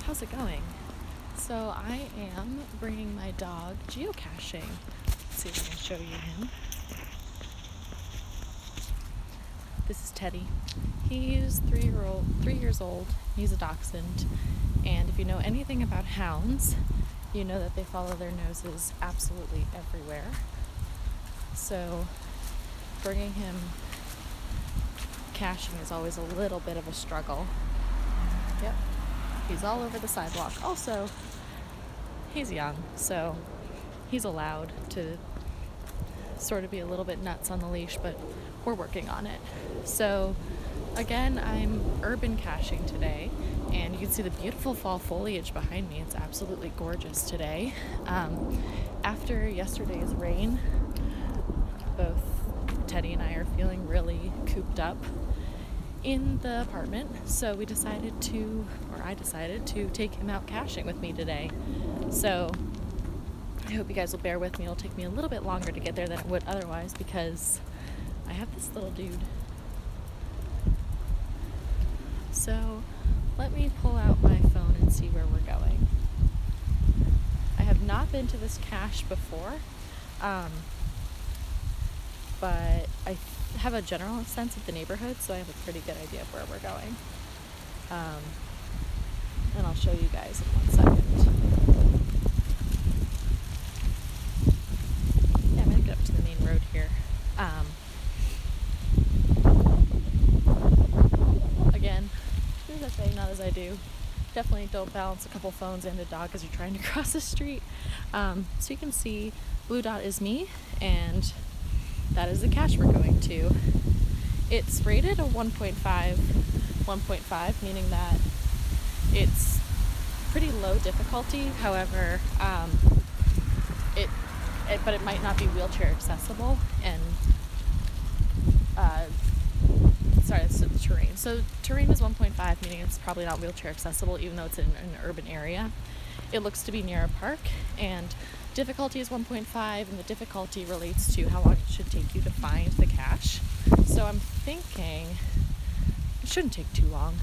how's it going? So I am bringing my dog geocaching. Let's see if I can show you him. This is Teddy. He's 3 years old. He's a dachshund. And if you know anything about hounds, you know that they follow their noses absolutely everywhere. So bringing him caching is always a little bit of a struggle. Yep, he's all over the sidewalk. Also, he's young, so he's allowed to sort of be a little bit nuts on the leash, but we're working on it. So again, I'm urban caching today, and you can see the beautiful fall foliage behind me. It's absolutely gorgeous today. After yesterday's rain, both Teddy and I are feeling really cooped up in the apartment, so I decided to take him out caching with me today. So I hope you guys will bear with me. It'll take me a little bit longer to get there than it would otherwise because I have this little dude. So let me pull out my phone and see where we're going. I have not been to this cache before, but I have a general sense of the neighborhood, so I have a pretty good idea of where we're going. And I'll show you guys in 1 second. Yeah, I'm gonna get up to the main road here. Again, do as I say, not as I do. Definitely don't balance a couple phones and a dog as you're trying to cross the street. So you can see blue dot is me, and that is the cache we're going to. It's rated a 1.5, meaning that it's pretty low difficulty. However, but it might not be wheelchair accessible. And it's the terrain. So terrain is 1.5, meaning it's probably not wheelchair accessible, even though it's in an urban area. It looks to be near a park, and difficulty is 1.5, and the difficulty relates to how long it should take you to find the cache. So I'm thinking it shouldn't take too long.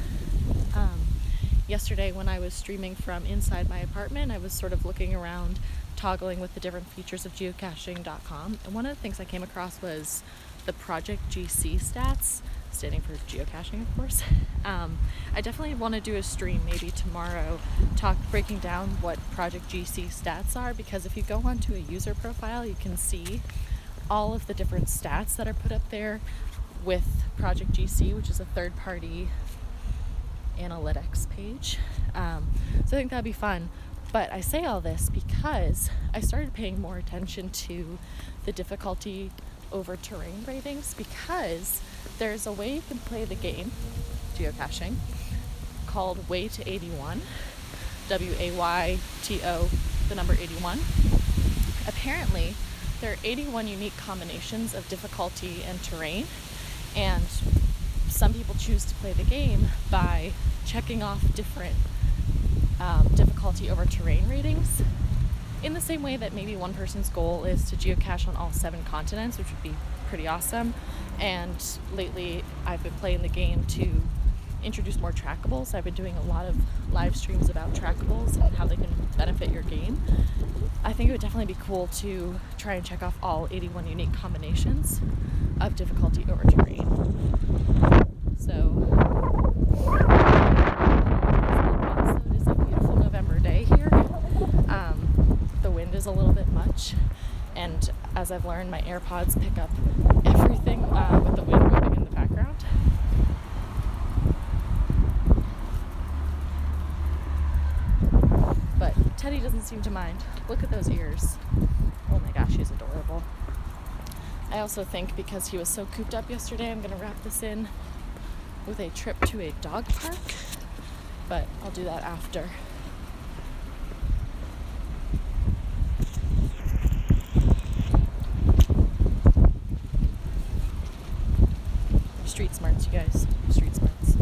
Yesterday when I was streaming from inside my apartment, I was sort of looking around, toggling with the different features of geocaching.com, and one of the things I came across was the Project GC stats, standing for geocaching, of course. I definitely want to do a stream maybe tomorrow breaking down what Project GC stats are, because if you go onto a user profile, you can see all of the different stats that are put up there with Project GC, which is a third-party analytics page. So I think that'd be fun. But I say all this because I started paying more attention to the difficulty over terrain ratings, because there's a way you can play the game geocaching called Way to 81, WAYTO, the number 81. Apparently there are 81 unique combinations of difficulty and terrain, and some people choose to play the game by checking off different difficulty over terrain ratings, in the same way that maybe one person's goal is to geocache on all 7 continents, which would be pretty awesome. And lately I've been playing the game to introduce more trackables. I've been doing a lot of live streams about trackables and how they can benefit your game. I think it would definitely be cool to try and check off all 81 unique combinations of difficulty over terrain. So it is a beautiful November day here. The wind is a little bit much, and as I've learned, my AirPods pick up everything with the wind moving in the background. But Teddy doesn't seem to mind. Look at those ears. Oh my gosh, he's adorable. I also think because he was so cooped up yesterday, I'm going to wrap this in with a trip to a dog park, but I'll do that after. Street smarts, you guys. Street smarts.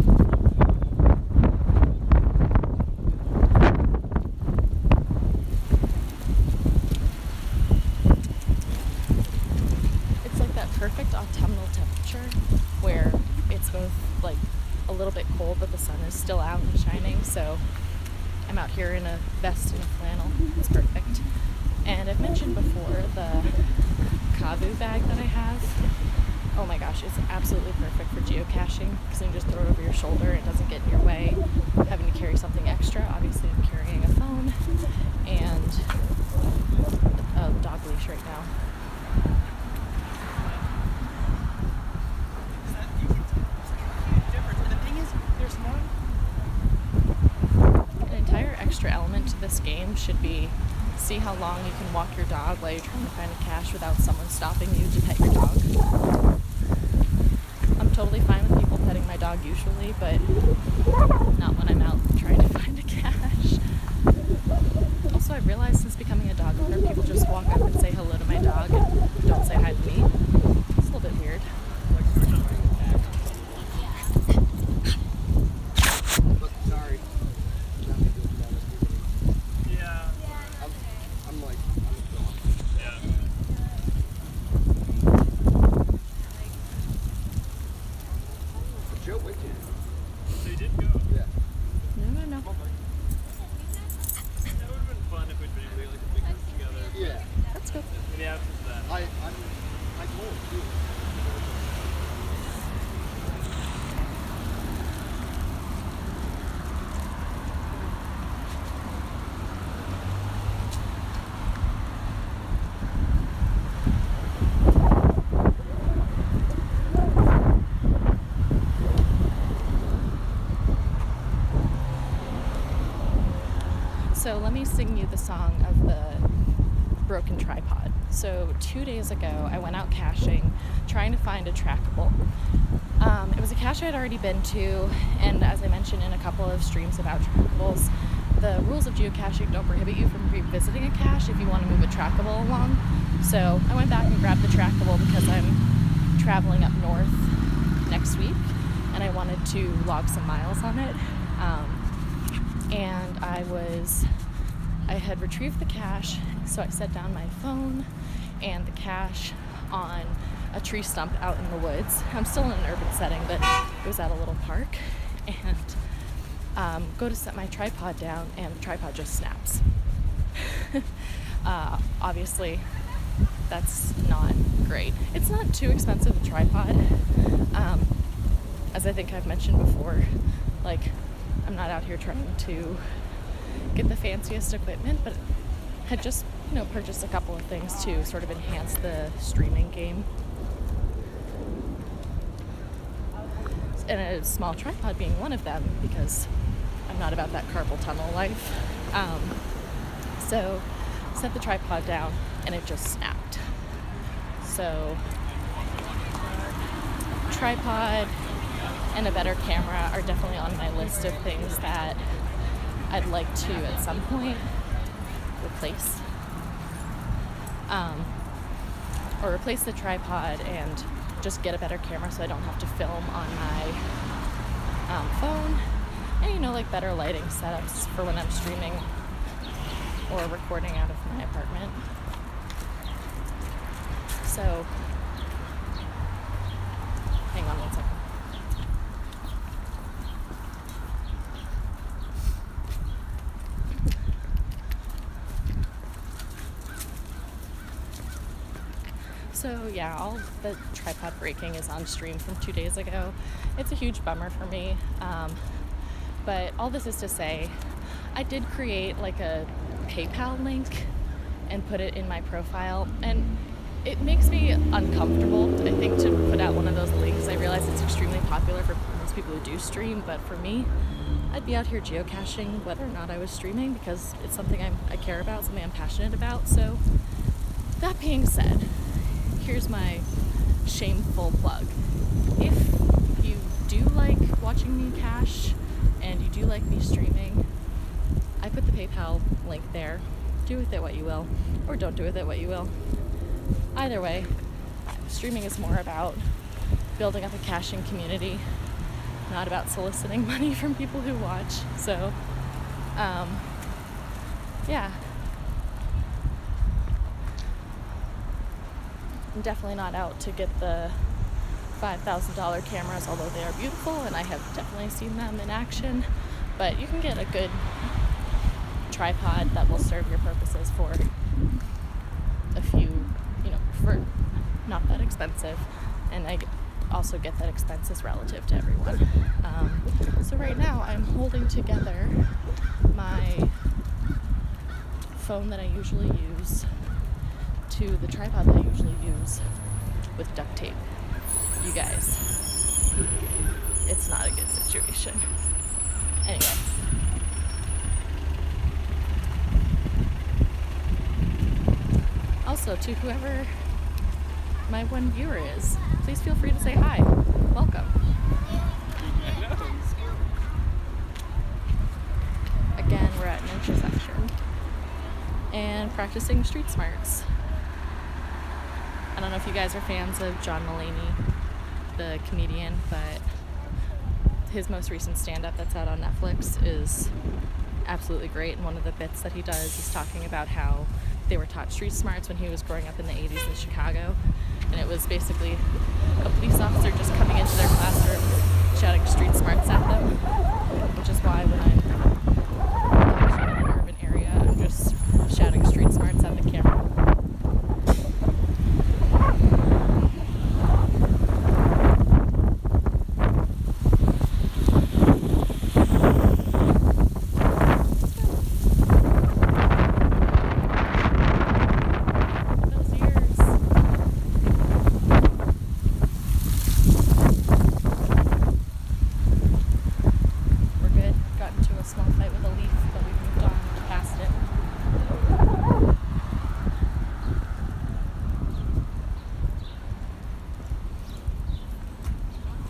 It's like that perfect autumnal temperature where it's both like a little bit cold, but the sun is still out and shining, so I'm out here in a vest and a flannel. It's perfect. And I've mentioned before the Kavu bag that I have. Oh my gosh, it's absolutely perfect for geocaching because you can just throw it over your shoulder. It doesn't get in your way. Having to carry something extra. Obviously, I'm carrying a phone and a dog leash right now. An entire extra element to this game should be see how long you can walk your dog while you're trying to find a cache without someone stopping you to pet your dog. I'm totally fine with people petting my dog usually, but not when I'm out trying to find a cache. Also, I've realized since becoming a dog owner, people just walk up and say hello to my dog and don't say hi to me. It's a little bit weird. Sorry. Yeah. I'm gone. Yeah. Joe went to. They did go. Yeah. No. That would have been fun if we'd been able to like a big group together. Yeah. That's good. In the absence of that. I told you. So let me sing you the song of the broken tripod. So 2 days ago, I went out caching, trying to find a trackable. It was a cache I'd already been to, and as I mentioned in a couple of streams about trackables, the rules of geocaching don't prohibit you from revisiting a cache if you want to move a trackable along. So I went back and grabbed the trackable because I'm traveling up north next week, and I wanted to log some miles on it. And I had retrieved the cache, so I set down my phone and the cache on a tree stump out in the woods. I'm still in an urban setting, but it was at a little park, and go to set my tripod down, and the tripod just snaps. Obviously, that's not great. It's not too expensive a tripod. As I think I've mentioned before, like, I'm not out here trying to get the fanciest equipment, but had just, purchased a couple of things to sort of enhance the streaming game. And a small tripod being one of them, because I'm not about that carpal tunnel life. So set the tripod down and it just snapped. So tripod and a better camera are definitely on my list of things that I'd like to at some point replace. Or replace the tripod and just get a better camera so I don't have to film on my phone. And like better lighting setups for when I'm streaming or recording out of my apartment. So hang on one second. So yeah, all the tripod breaking is on stream from 2 days ago. It's a huge bummer for me. But all this is to say, I did create like a PayPal link and put it in my profile, and it makes me uncomfortable, I think, to put out one of those links. I realize it's extremely popular for most people who do stream, but for me, I'd be out here geocaching whether or not I was streaming because it's something I care about, something I'm passionate about. So that being said, here's my shameful plug. If you do like watching me cache and you do like me streaming, I put the PayPal link there. Do with it what you will, or don't do with it what you will. Either way, streaming is more about building up a caching community, not about soliciting money from people who watch. So, yeah. I'm definitely not out to get the $5,000 cameras, although they are beautiful and I have definitely seen them in action. But you can get a good tripod that will serve your purposes for a few, for not that expensive. And I also get that expense is relative to everyone. So right now I'm holding together my phone that I usually use to the tripod that I usually use with duct tape. You guys, it's not a good situation. Anyway. Also, to whoever my one viewer is, please feel free to say hi. Welcome. Again, we're at an intersection and practicing street smarts. I don't know if you guys are fans of John Mulaney, the comedian, but his most recent stand-up that's out on Netflix is absolutely great. And one of the bits that he does is talking about how they were taught street smarts when he was growing up in the 80s in Chicago. And it was basically a police officer just coming into their classroom shouting street smarts at them, which is why when I'm actually in an urban area, I'm just shouting street smarts at the camera.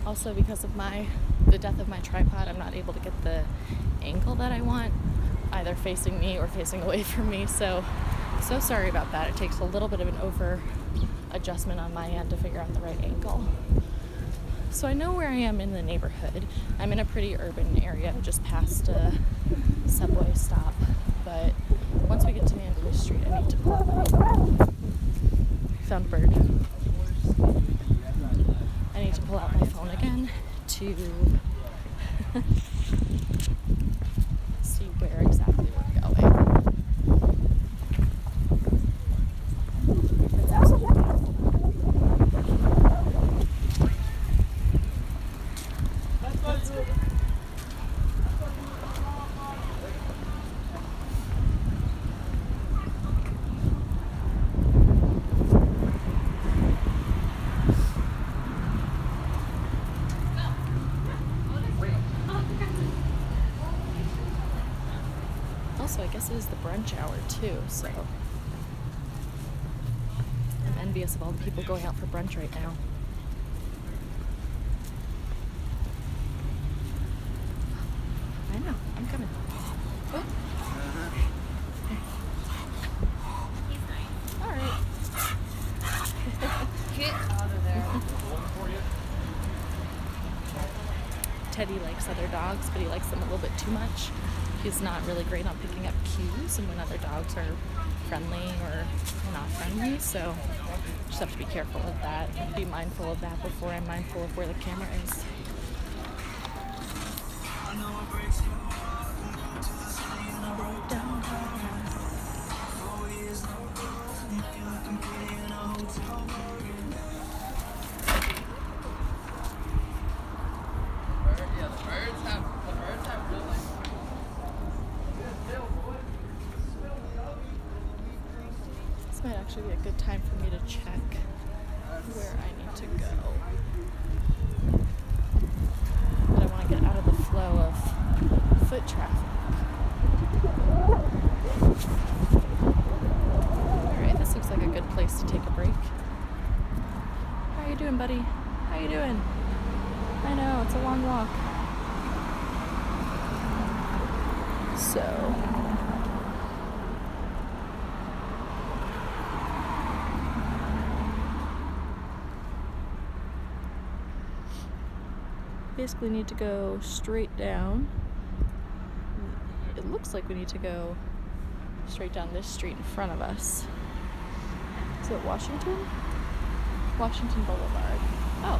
Also, because of the death of my tripod, I'm not able to get the angle that I want, either facing me or facing away from me. So sorry about that. It takes a little bit of an over adjustment on my end to figure out the right angle. So I know where I am in the neighborhood. I'm in a pretty urban area, just past a subway stop. But once we get to the end of the street, I need to pull out my found a bird. I need to pull out my phone again to see where exactly we're going. It's absolutely beautiful. Also, I guess it is the brunch hour too, so I'm envious of all the people going out for brunch right now. I know, I'm coming. Oh. All right. Get out of there. Teddy likes other dogs, but he likes them a little bit too much. He's not really great on picking up cues and when other dogs are friendly or not friendly, so just have to be careful of that and be mindful of that before I'm mindful of where the camera is. This might actually be a good time for me to check where I need to go. But I want to get out of the flow of foot traffic. Alright, this looks like a good place to take a break. How you doing, buddy? How you doing? I know, it's a long walk. So basically need to go straight down. It looks like we need to go straight down this street in front of us. Is it Washington? Washington Boulevard. Oh,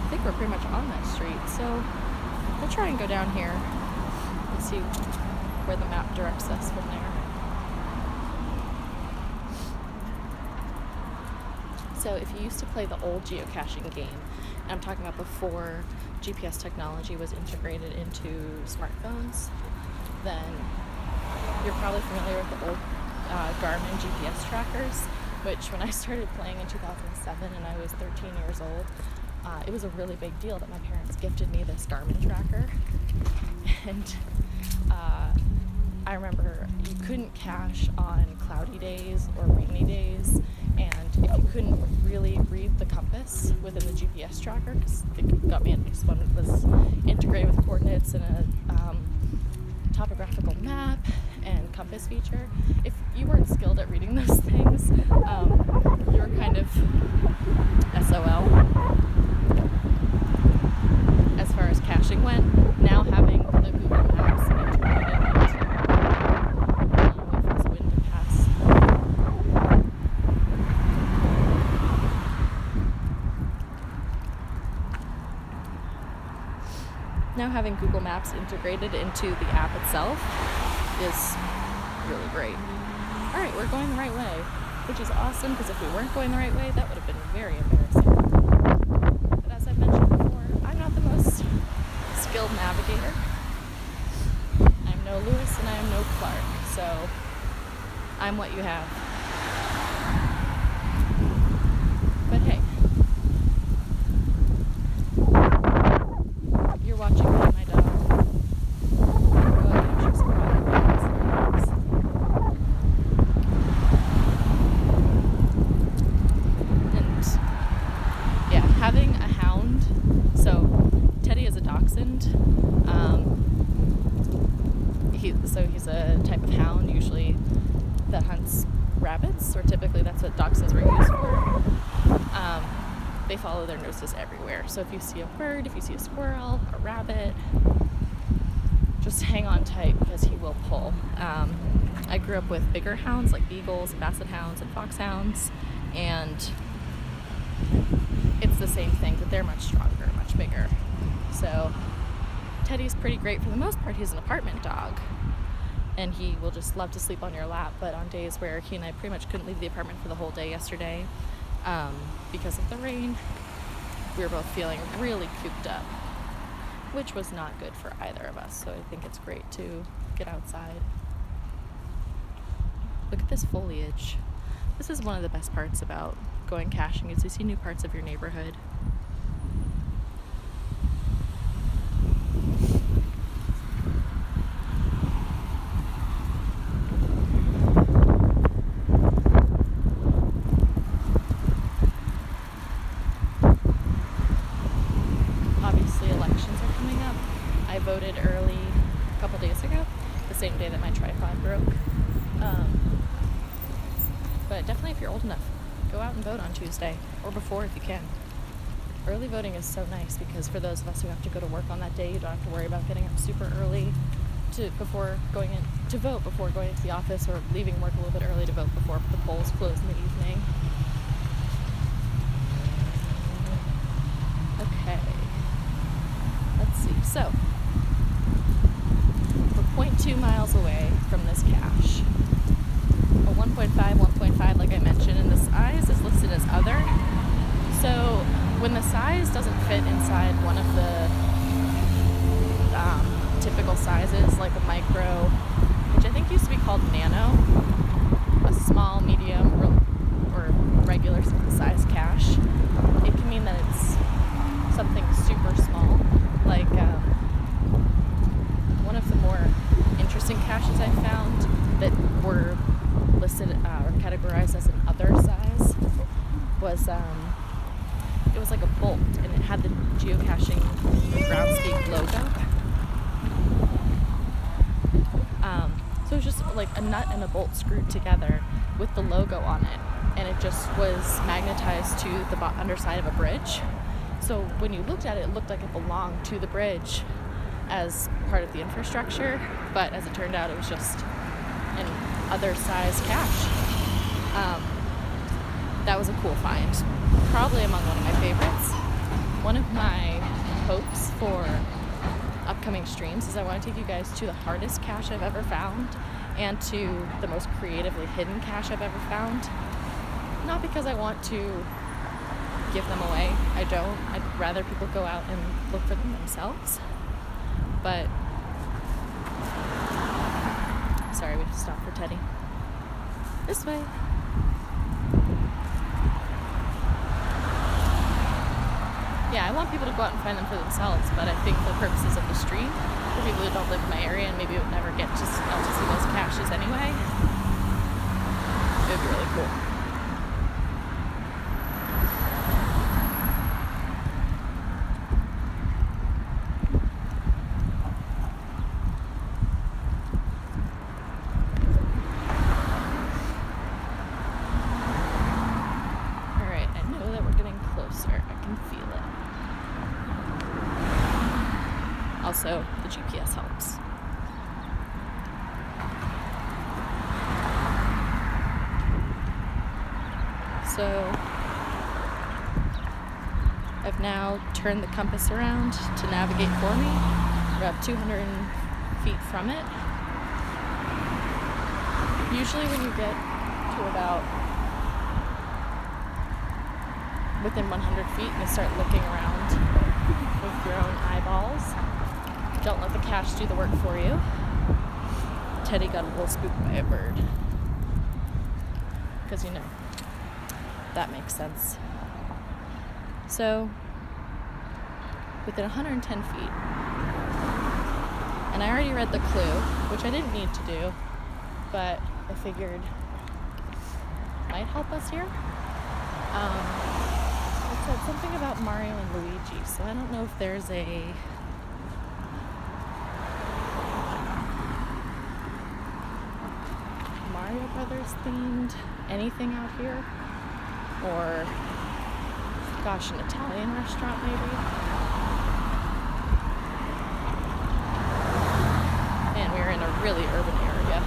I think we're pretty much on that street. So we'll try and go down here and see where the map directs us from there. So if you used to play the old geocaching game, and I'm talking about before GPS technology was integrated into smartphones, then you're probably familiar with the old Garmin GPS trackers, which when I started playing in 2007 and I was 13 years old, it was a really big deal that my parents gifted me this Garmin tracker. And I remember you couldn't cache on cloudy days or rainy days, and if you couldn't really read the compass within the GPS tracker, because it got me this one was integrated with coordinates and a topographical map and compass feature. If you weren't skilled at reading those things, you were kind of SOL as far as caching went. Now having the Google Maps integrated with this wind to pass. Now having Google Maps integrated into the app itself is really great. Alright, we're going the right way, which is awesome, because if we weren't going the right way, that would have been very embarrassing. But as I've mentioned before, I'm not the most skilled navigator. I'm no Lewis and I am no Clark, so I'm what you have. But hey, you're watching me and my dog. Go ahead and show some watermelons. And yeah, having a hound. So Teddy is a dachshund. He's a type of hound usually that hunts rabbits, or typically that's what dachshunds were used for. They follow their noses everywhere. So if you see a bird, if you see a squirrel, a rabbit, just hang on tight because he will pull. I grew up with bigger hounds like beagles, basset hounds, and foxhounds, and it's the same thing, but they're much stronger, much bigger. So Teddy's pretty great for the most part. He's an apartment dog, and he will just love to sleep on your lap. But on days where he and I pretty much couldn't leave the apartment for the whole day yesterday, because of the rain, we were both feeling really cooped up, which was not good for either of us. So I think it's great to get outside. Look at this foliage. This is one of the best parts about going caching, is you see new parts of your neighborhood. Obviously, elections are coming up. I voted early a couple days ago, the same day that my tripod broke. But definitely, if you're old enough, go out and vote on Tuesday, or before if you can. Early voting is so nice because for those of us who have to go to work on that day, you don't have to worry about getting up super early before going in to vote before going into the office, or leaving work a little bit early to vote before the polls close in the evening. Okay. Let's see. So, we're 0.2 miles away from this cache. A 1.5, like I mentioned, and the size is listed as other. So, when the size doesn't fit inside one of the typical sizes, like a micro, which I think used to be called nano, a small, medium, or regular size cache, it can mean that it's something super small. Like one of the more interesting caches I found that were listed or categorized as an other size was it was like a bolt, and it had the geocaching Groundspeak logo. So it was just like a nut and a bolt screwed together with the logo on it, and it just was magnetized to the underside of a bridge. So when you looked at it, it looked like it belonged to the bridge as part of the infrastructure, but as it turned out, it was just an other size cache. That was a cool find. Probably among one of my favorites. One of my hopes for upcoming streams is I want to take you guys to the hardest cache I've ever found and to the most creatively hidden cache I've ever found. Not because I want to give them away. I don't. I'd rather people go out and look for them themselves. But sorry, we have to stop for Teddy. This way. Yeah, I want people to go out and find them for themselves, but I think for purposes of the stream, for people who don't live in my area and maybe would never get to see those caches anyway, it would be really cool. Alright, I know that we're getting closer. I can feel it. Also, the GPS helps. So, I've now turned the compass around to navigate for me. We're about 200 feet from it. Usually when you get to about within 100 feet and you start looking around with your own eyeballs, don't let the cache do the work for you. Teddy got a little spooked by a bird. Because, you know, that makes sense. So, within 110 feet, and I already read the clue, which I didn't need to do, but I figured might help us here. It said something about Mario and Luigi, so I don't know if there's a Mario Brothers themed anything out here, or gosh, an Italian restaurant maybe. Man, we're in a really urban area.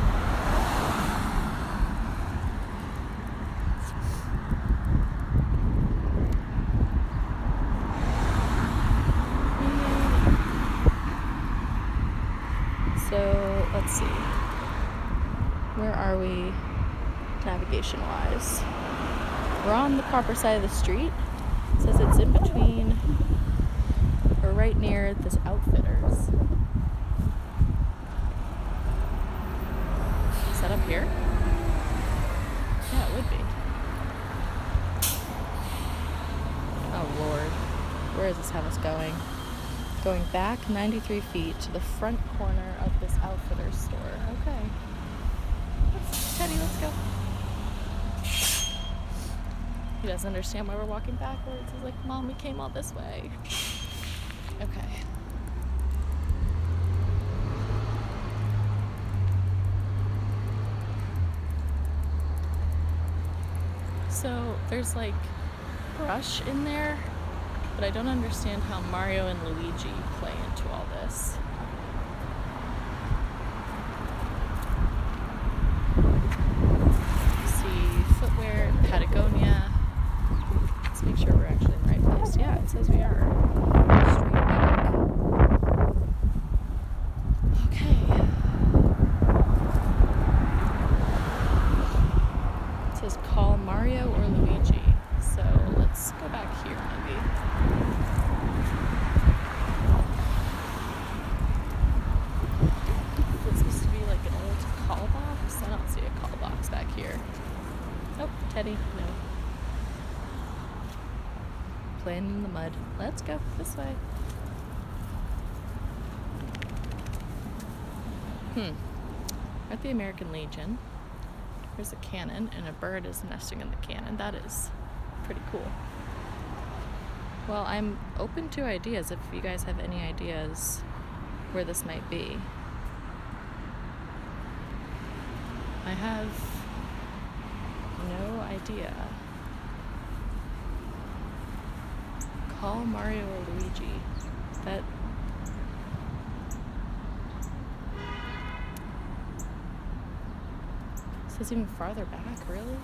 So let's see. Where are we navigation wise? We're on the proper side of the street. It says it's in between or right near this Outfitters. Is that up here? Yeah, it would be. Oh Lord. Where does this have us going? Going back 93 feet to the front corner of this Outfitters store. Okay. Teddy, let's go. He doesn't understand why we're walking backwards. He's like, Mom, we came all this way. Okay. So there's like brush in there, but I don't understand how Mario and Luigi play into all this. Footwear, Patagonia. Let's make sure we're actually in the right place. Yeah, it says we are. Straight back. Okay. It says call Mario or Luigi. So let's go back here maybe. Is this supposed to be like an old call box? I don't see a call box back here. Nope, Teddy, no. Playing in the mud. Let's go this way. At the American Legion, there's a cannon and a bird is nesting in the cannon. That is pretty cool. Well, I'm open to ideas if you guys have any ideas where this might be. I have no idea. Call Mario or Luigi. That says even farther back, really?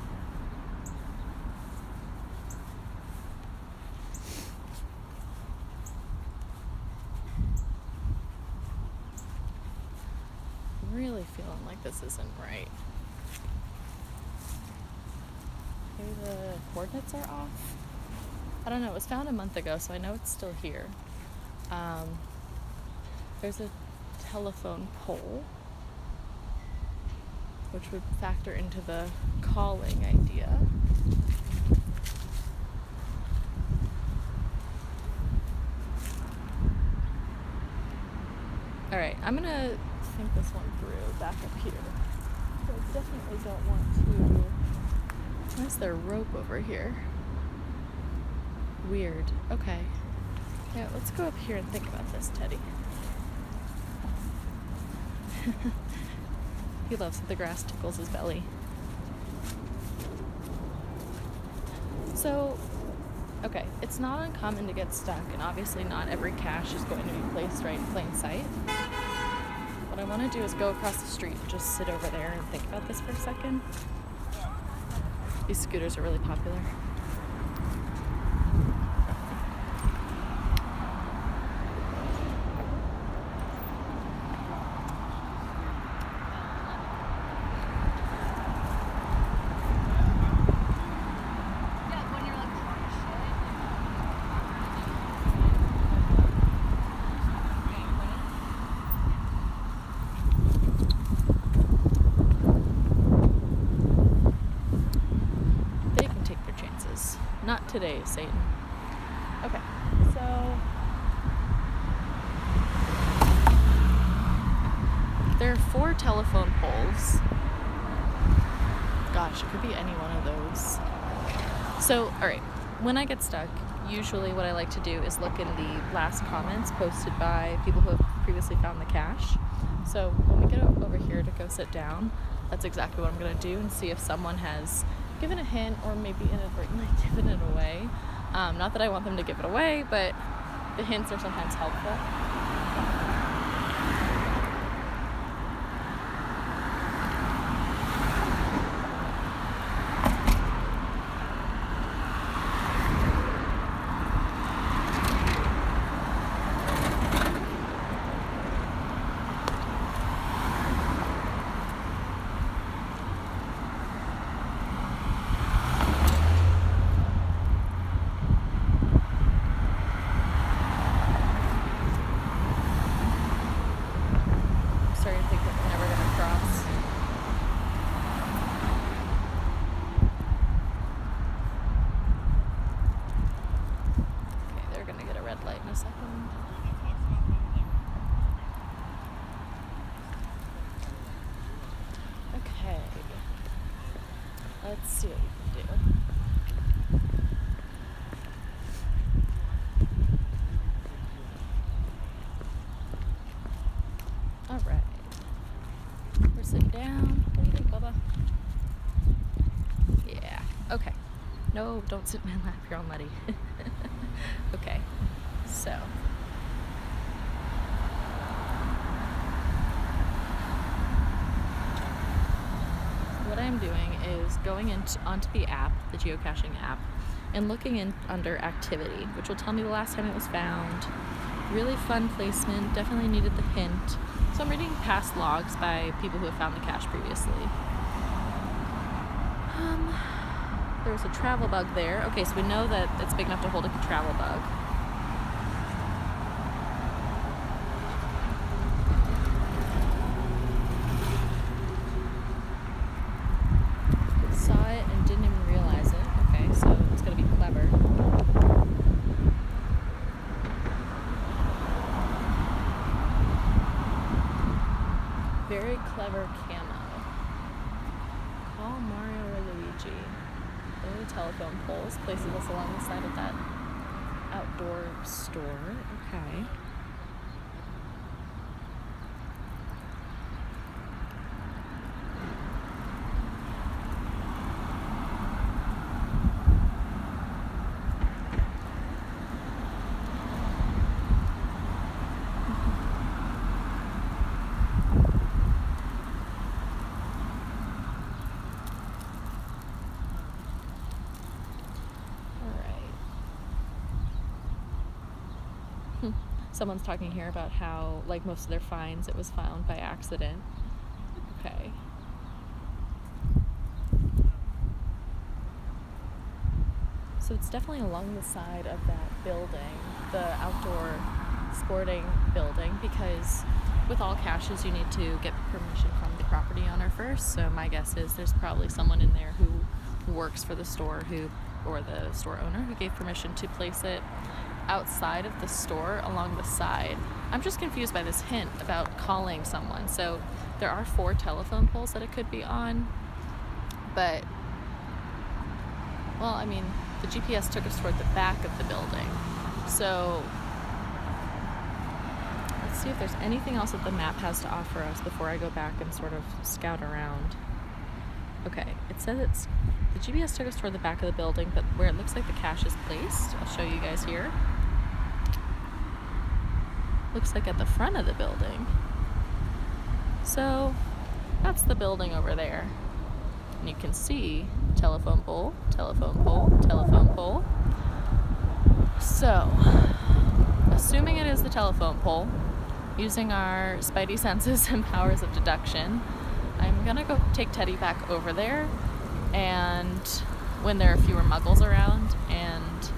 like this isn't right. Maybe the coordinates are off? I don't know. It was found a month ago, so I know it's still here. There's a telephone pole, which would factor into the calling idea. Alright, I'm gonna think this one through back up here. So I definitely don't want to... Why is there rope over here? Weird. Okay. Yeah, let's go up here and think about this, Teddy. He loves that the grass tickles his belly. So, okay, it's not uncommon to get stuck, and obviously not every cache is going to be placed right in plain sight. What I want to do is go across the street and just sit over there and think about this for a second. These scooters are really popular. Not today, Satan. Okay, so there are 4 telephone poles. Gosh, it could be any one of those. So, alright, when I get stuck, usually what I like to do is look in the last comments posted by people who have previously found the cache. So when we get over here to go sit down, that's exactly what I'm going to do and see if someone has given a hint or maybe inadvertently given it away. Not that I want them to give it away, but the hints are sometimes helpful. Starting to think that we're never going to cross. Okay, they're going to get a red light in a second. Okay. Let's see what we can do. Alright. We're sitting down. What do you think, Bubba? Yeah. Okay. No, don't sit in my lap. You're all muddy. Okay. So. What I'm doing is going onto the app, the geocaching app, and looking in under activity, which will tell me the last time it was found. Really fun placement. Definitely needed the hint. So I'm reading past logs by people who have found the cache previously. There was a travel bug there. Okay, so we know that it's big enough to hold a travel bug. Saw it and didn't even realize it. Okay, so it's gonna be clever. Very clever camo. Call Mario or Luigi. There are telephone poles. Places us along the side of that outdoor store. Okay. Someone's talking here about how, like most of their finds, it was found by accident. Okay. So it's definitely along the side of that building, the outdoor sporting building, because with all caches you need to get permission from the property owner first. So my guess is there's probably someone in there who works for the store or the store owner who gave permission to place it outside of the store along the side. I'm just confused by this hint about calling someone. So there are 4 telephone poles that it could be on, but, well, I mean, the GPS took us toward the back of the building. So let's see if there's anything else that the map has to offer us before I go back and sort of scout around. Okay, it says the GPS took us toward the back of the building, but where it looks like the cache is placed, I'll show you guys here. Looks like at the front of the building. So that's the building over there. And you can see telephone pole, telephone pole, telephone pole. So, assuming it is the telephone pole, using our spidey senses and powers of deduction, I'm gonna go take Teddy back over there, and when there are fewer muggles around, and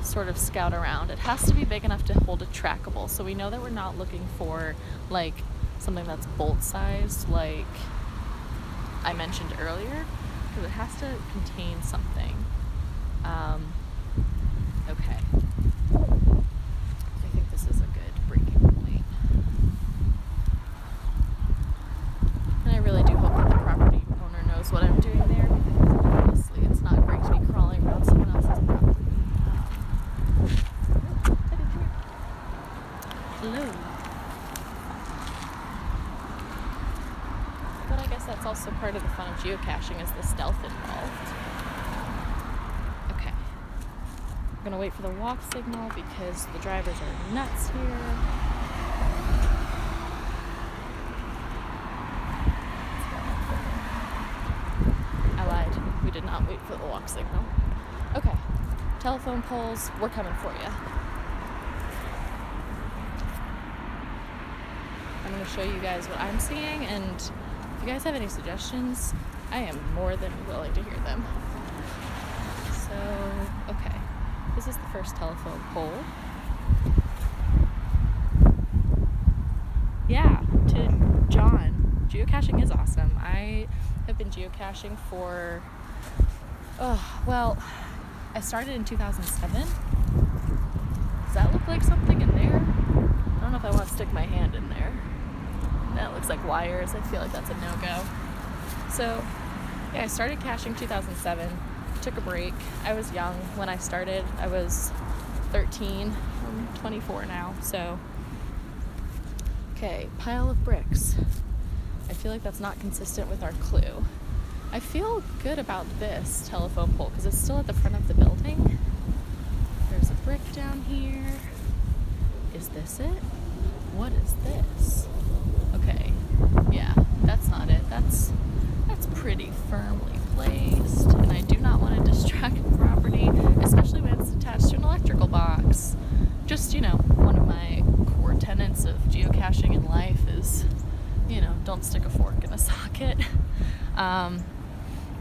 sort of scout around. It has to be big enough to hold a trackable, so we know that we're not looking for like something that's bolt sized like I mentioned earlier, because it has to contain something. Okay, I think this is a good breaking point, and I really do hope that the property owner knows what I'm doing there, because honestly it's not great to be crawling around someone else's property. Hello. But I guess that's also part of the fun of geocaching, is the stealth involved. Okay. I'm gonna wait for the walk signal because the drivers are nuts here. I lied. We did not wait for the walk signal. Okay. Telephone poles, we're coming for you. I'm going to show you guys what I'm seeing, and if you guys have any suggestions, I am more than willing to hear them. So, okay, this is the first telephone pole. Yeah, to John, geocaching is awesome. I have been geocaching for, I started in 2007. Does that look like something in there? I don't know if I want to stick my hand in there. That looks like wires. I feel like that's a no-go. So, yeah, I started caching 2007. Took a break. I was young when I started. I was 13. I'm 24 now. So, okay, pile of bricks. I feel like that's not consistent with our clue. I feel good about this telephone pole because it's still at the front of the building. There's a brick down here. Is this it? What is this? Okay, yeah, that's not it. That's pretty firmly placed, and I do not want to distract the property, especially when it's attached to an electrical box. Just, one of my core tenets of geocaching in life is, don't stick a fork in a socket.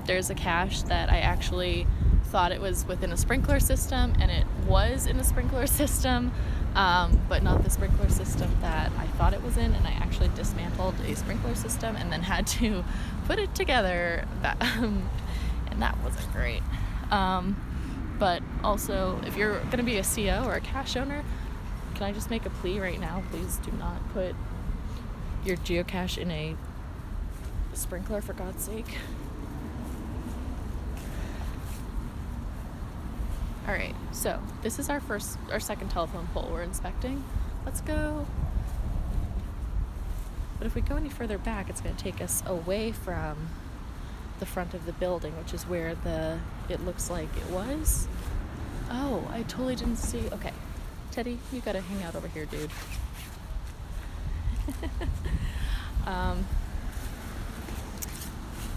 There's a cache that I actually thought it was within a sprinkler system, and it was in a sprinkler system, but not the sprinkler system that I thought it was in, and I actually dismantled a sprinkler system and then had to put it together, and that wasn't great. But also, if you're going to be a CO or a cache owner, can I just make a plea right now? Please do not put your geocache in a sprinkler, for God's sake. Alright, so this is our second telephone pole we're inspecting. Let's go. But if we go any further back, it's going to take us away from the front of the building, which is where it looks like it was. Oh, I totally didn't see. Okay, Teddy, you gotta hang out over here, dude.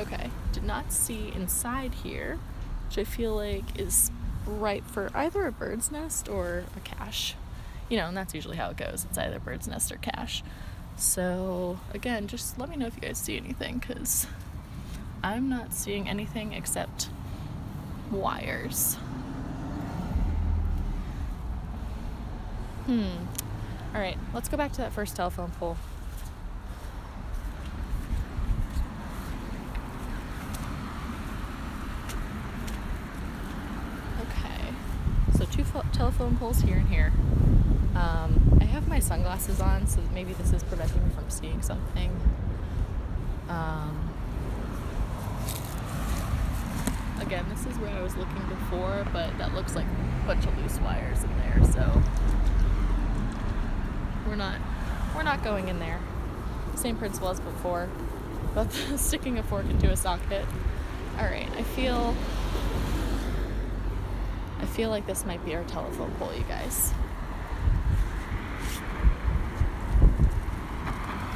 Okay, did not see inside here, which I feel like is ripe for either a bird's nest or a cache. And that's usually how it goes. It's either bird's nest or cache. So, again, just let me know if you guys see anything, because I'm not seeing anything except wires. All right, let's go back to that first telephone pole. Okay, so two telephone poles here and here. I have my sunglasses on, so maybe this is preventing me from seeing something. Again, this is where I was looking before, but that looks like a bunch of loose wires in there, so we're not going in there. Same principle as before, but sticking a fork into a socket. All right, I feel like this might be our telephone pole, you guys.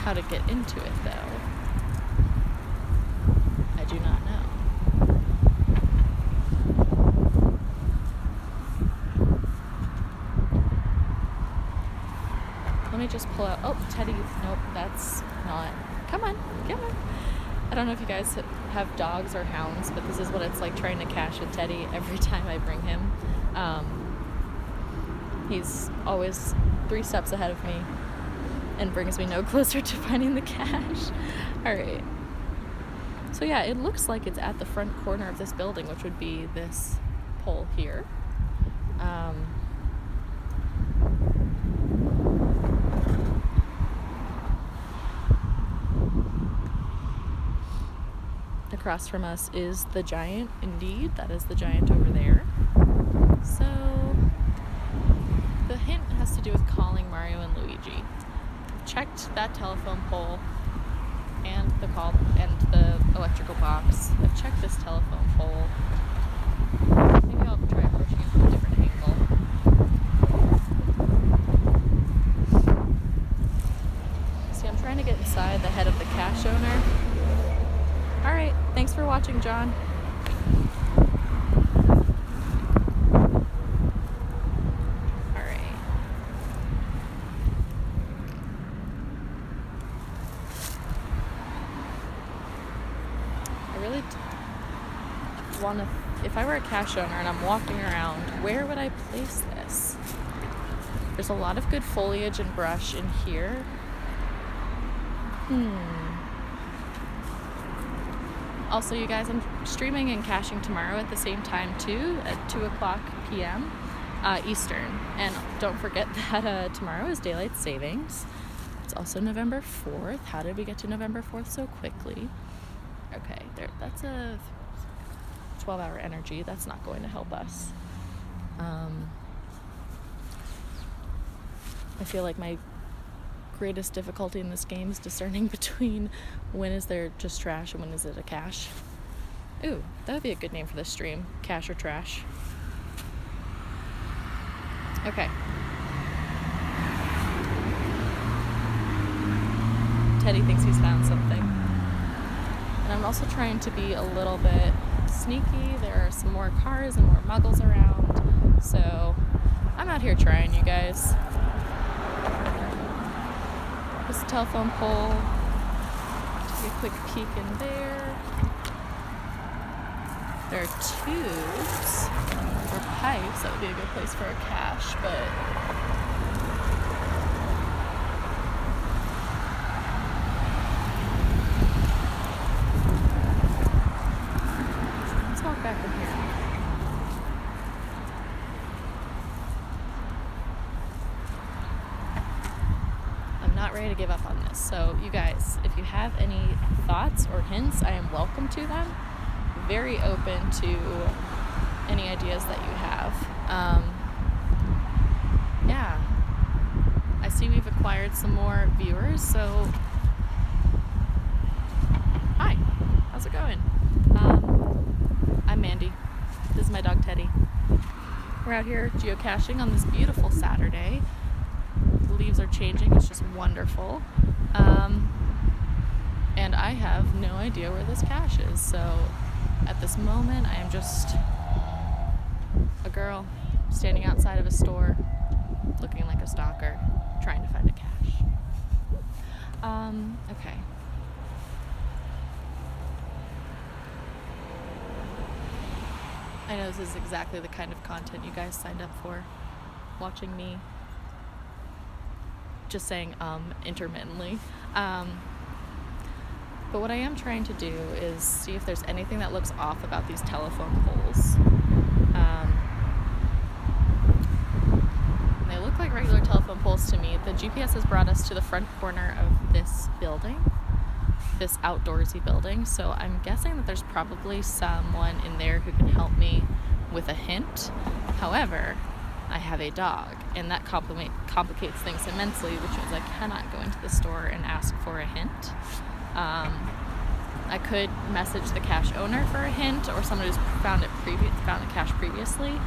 How to get into it, though, I do not know. Let me just pull out. Oh, Teddy. Nope, that's not. Come on. I don't know if you guys have dogs or hounds, but this is what it's like trying to cache with Teddy every time I bring him. He's always 3 steps ahead of me and brings me no closer to finding the cache. All right. So yeah, it looks like it's at the front corner of this building, which would be this pole here. Across from us is the giant. Indeed, that is the giant over there. So the hint has to do with calling Mario and Luigi. Checked that telephone pole and the electrical box. I've checked this telephone pole. Maybe I'll try approaching it from a different angle. See, I'm trying to get inside the head of the cache owner. All right, thanks for watching, John. All right. I really want to, if I were a cache owner and I'm walking around, where would I place this? There's a lot of good foliage and brush in here. Also, you guys, I'm streaming and caching tomorrow at the same time too, at 2:00 p.m. Eastern. And don't forget that tomorrow is daylight savings. It's also November 4th. How did we get to November 4th so quickly? Okay, that's a 12-hour energy. That's not going to help us. I feel like my greatest difficulty in this game is discerning between when is there just trash and when is it a cache. Ooh, that would be a good name for this stream. Cache or trash. Okay. Teddy thinks he's found something. And I'm also trying to be a little bit sneaky. There are some more cars and more muggles around. So I'm out here trying, you guys. This telephone pole. Take a quick peek in there. There are tubes or pipes. That would be a good place for a cache, but let's walk back in here. Not ready to give up on this. So you guys, if you have any thoughts or hints, I am welcome to them. Very open to any ideas that you have. Yeah, I see we've acquired some more viewers, so hi, how's it going? I'm Mandy. This is my dog Teddy. We're out here geocaching on this beautiful Saturday. Leaves are changing. It's just wonderful. And I have no idea where this cache is. So at this moment, I am just a girl standing outside of a store looking like a stalker trying to find a cache. Okay. I know this is exactly the kind of content you guys signed up for. Watching me just saying intermittently. But what I am trying to do is see if there's anything that looks off about these telephone poles. They look like regular telephone poles to me. The GPS has brought us to the front corner of this building, this outdoorsy building, so I'm guessing that there's probably someone in there who can help me with a hint. However, I have a dog, and that complicates things immensely, which means I cannot go into the store and ask for a hint. I could message the cache owner for a hint, or someone who's found the cache previously.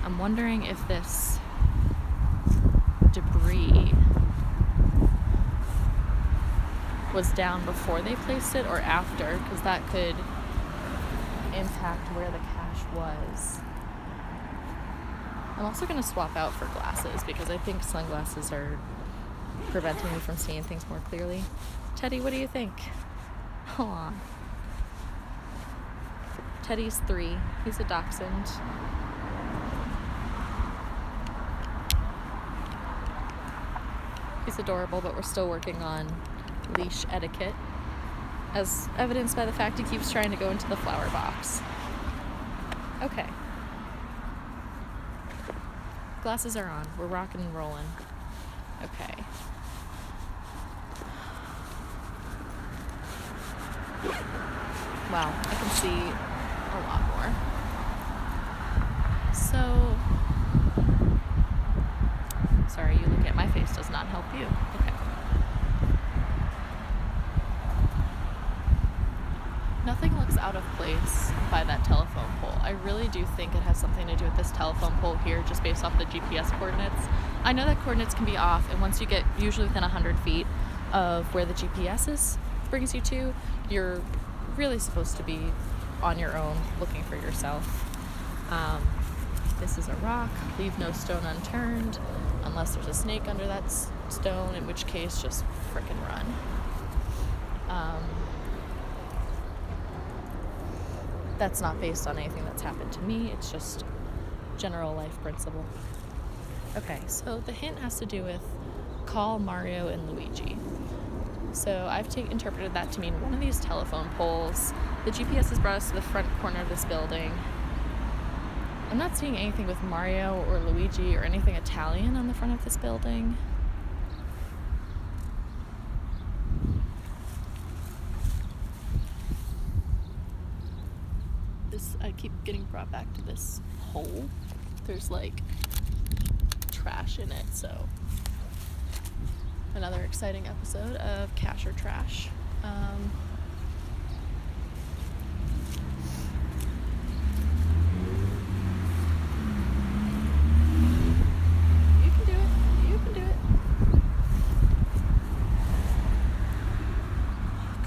I'm wondering if this debris was down before they placed it or after, because that could impact where the cache was. I'm also going to swap out for glasses because I think sunglasses are preventing me from seeing things more clearly. Teddy, what do you think? Aw. Teddy's 3. He's a dachshund. He's adorable, but we're still working on leash etiquette, as evidenced by the fact he keeps trying to go into the flower box. Okay. Glasses are on. We're rocking and rolling. Okay. Wow, I can see a lot more. So, sorry, you look at my face does not help you. Okay. Nothing looks out of place by that telephone pole. I really do think it has something to do with this telephone pole here, just based off the GPS coordinates. I know that coordinates can be off, and once you get usually within 100 feet of where the GPS brings you to, you're really supposed to be on your own looking for yourself. This is a rock. Leave no stone unturned, unless there's a snake under that stone, in which case just frickin' run. That's not based on anything that's happened to me. It's just general life principle. Okay, so the hint has to do with call Mario and Luigi. So I've interpreted that to mean one of these telephone poles. The GPS has brought us to the front corner of this building. I'm not seeing anything with Mario or Luigi or anything Italian on the front of this building. I keep getting brought back to this hole. There's like trash in it, so another exciting episode of Cache or Trash. You can do it. You can do it.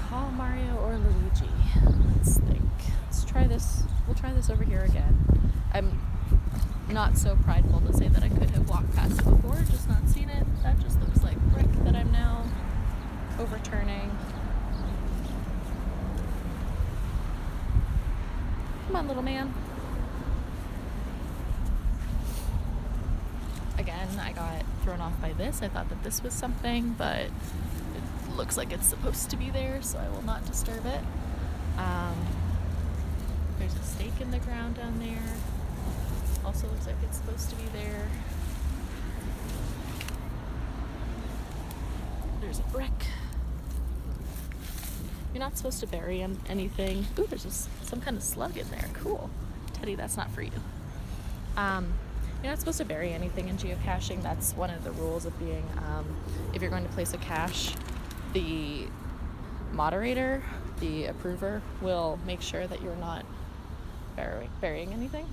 Call Mario or Luigi. Let's think. Let's try this. We'll try this over here again. I'm not so prideful to say that I could have walked past it before, just not seen it. That just looks like brick that I'm now overturning. Come on, little man. Again, I got thrown off by this. I thought that this was something, but it looks like it's supposed to be there, so I will not disturb it. There's a stake in the ground down there. Also looks like it's supposed to be there. There's a brick. You're not supposed to bury anything. Ooh, there's some kind of slug in there. Cool. Teddy, that's not for you. You're not supposed to bury anything in geocaching. That's one of the rules of being, if you're going to place a cache, the moderator, the approver, will make sure that you're not burying anything.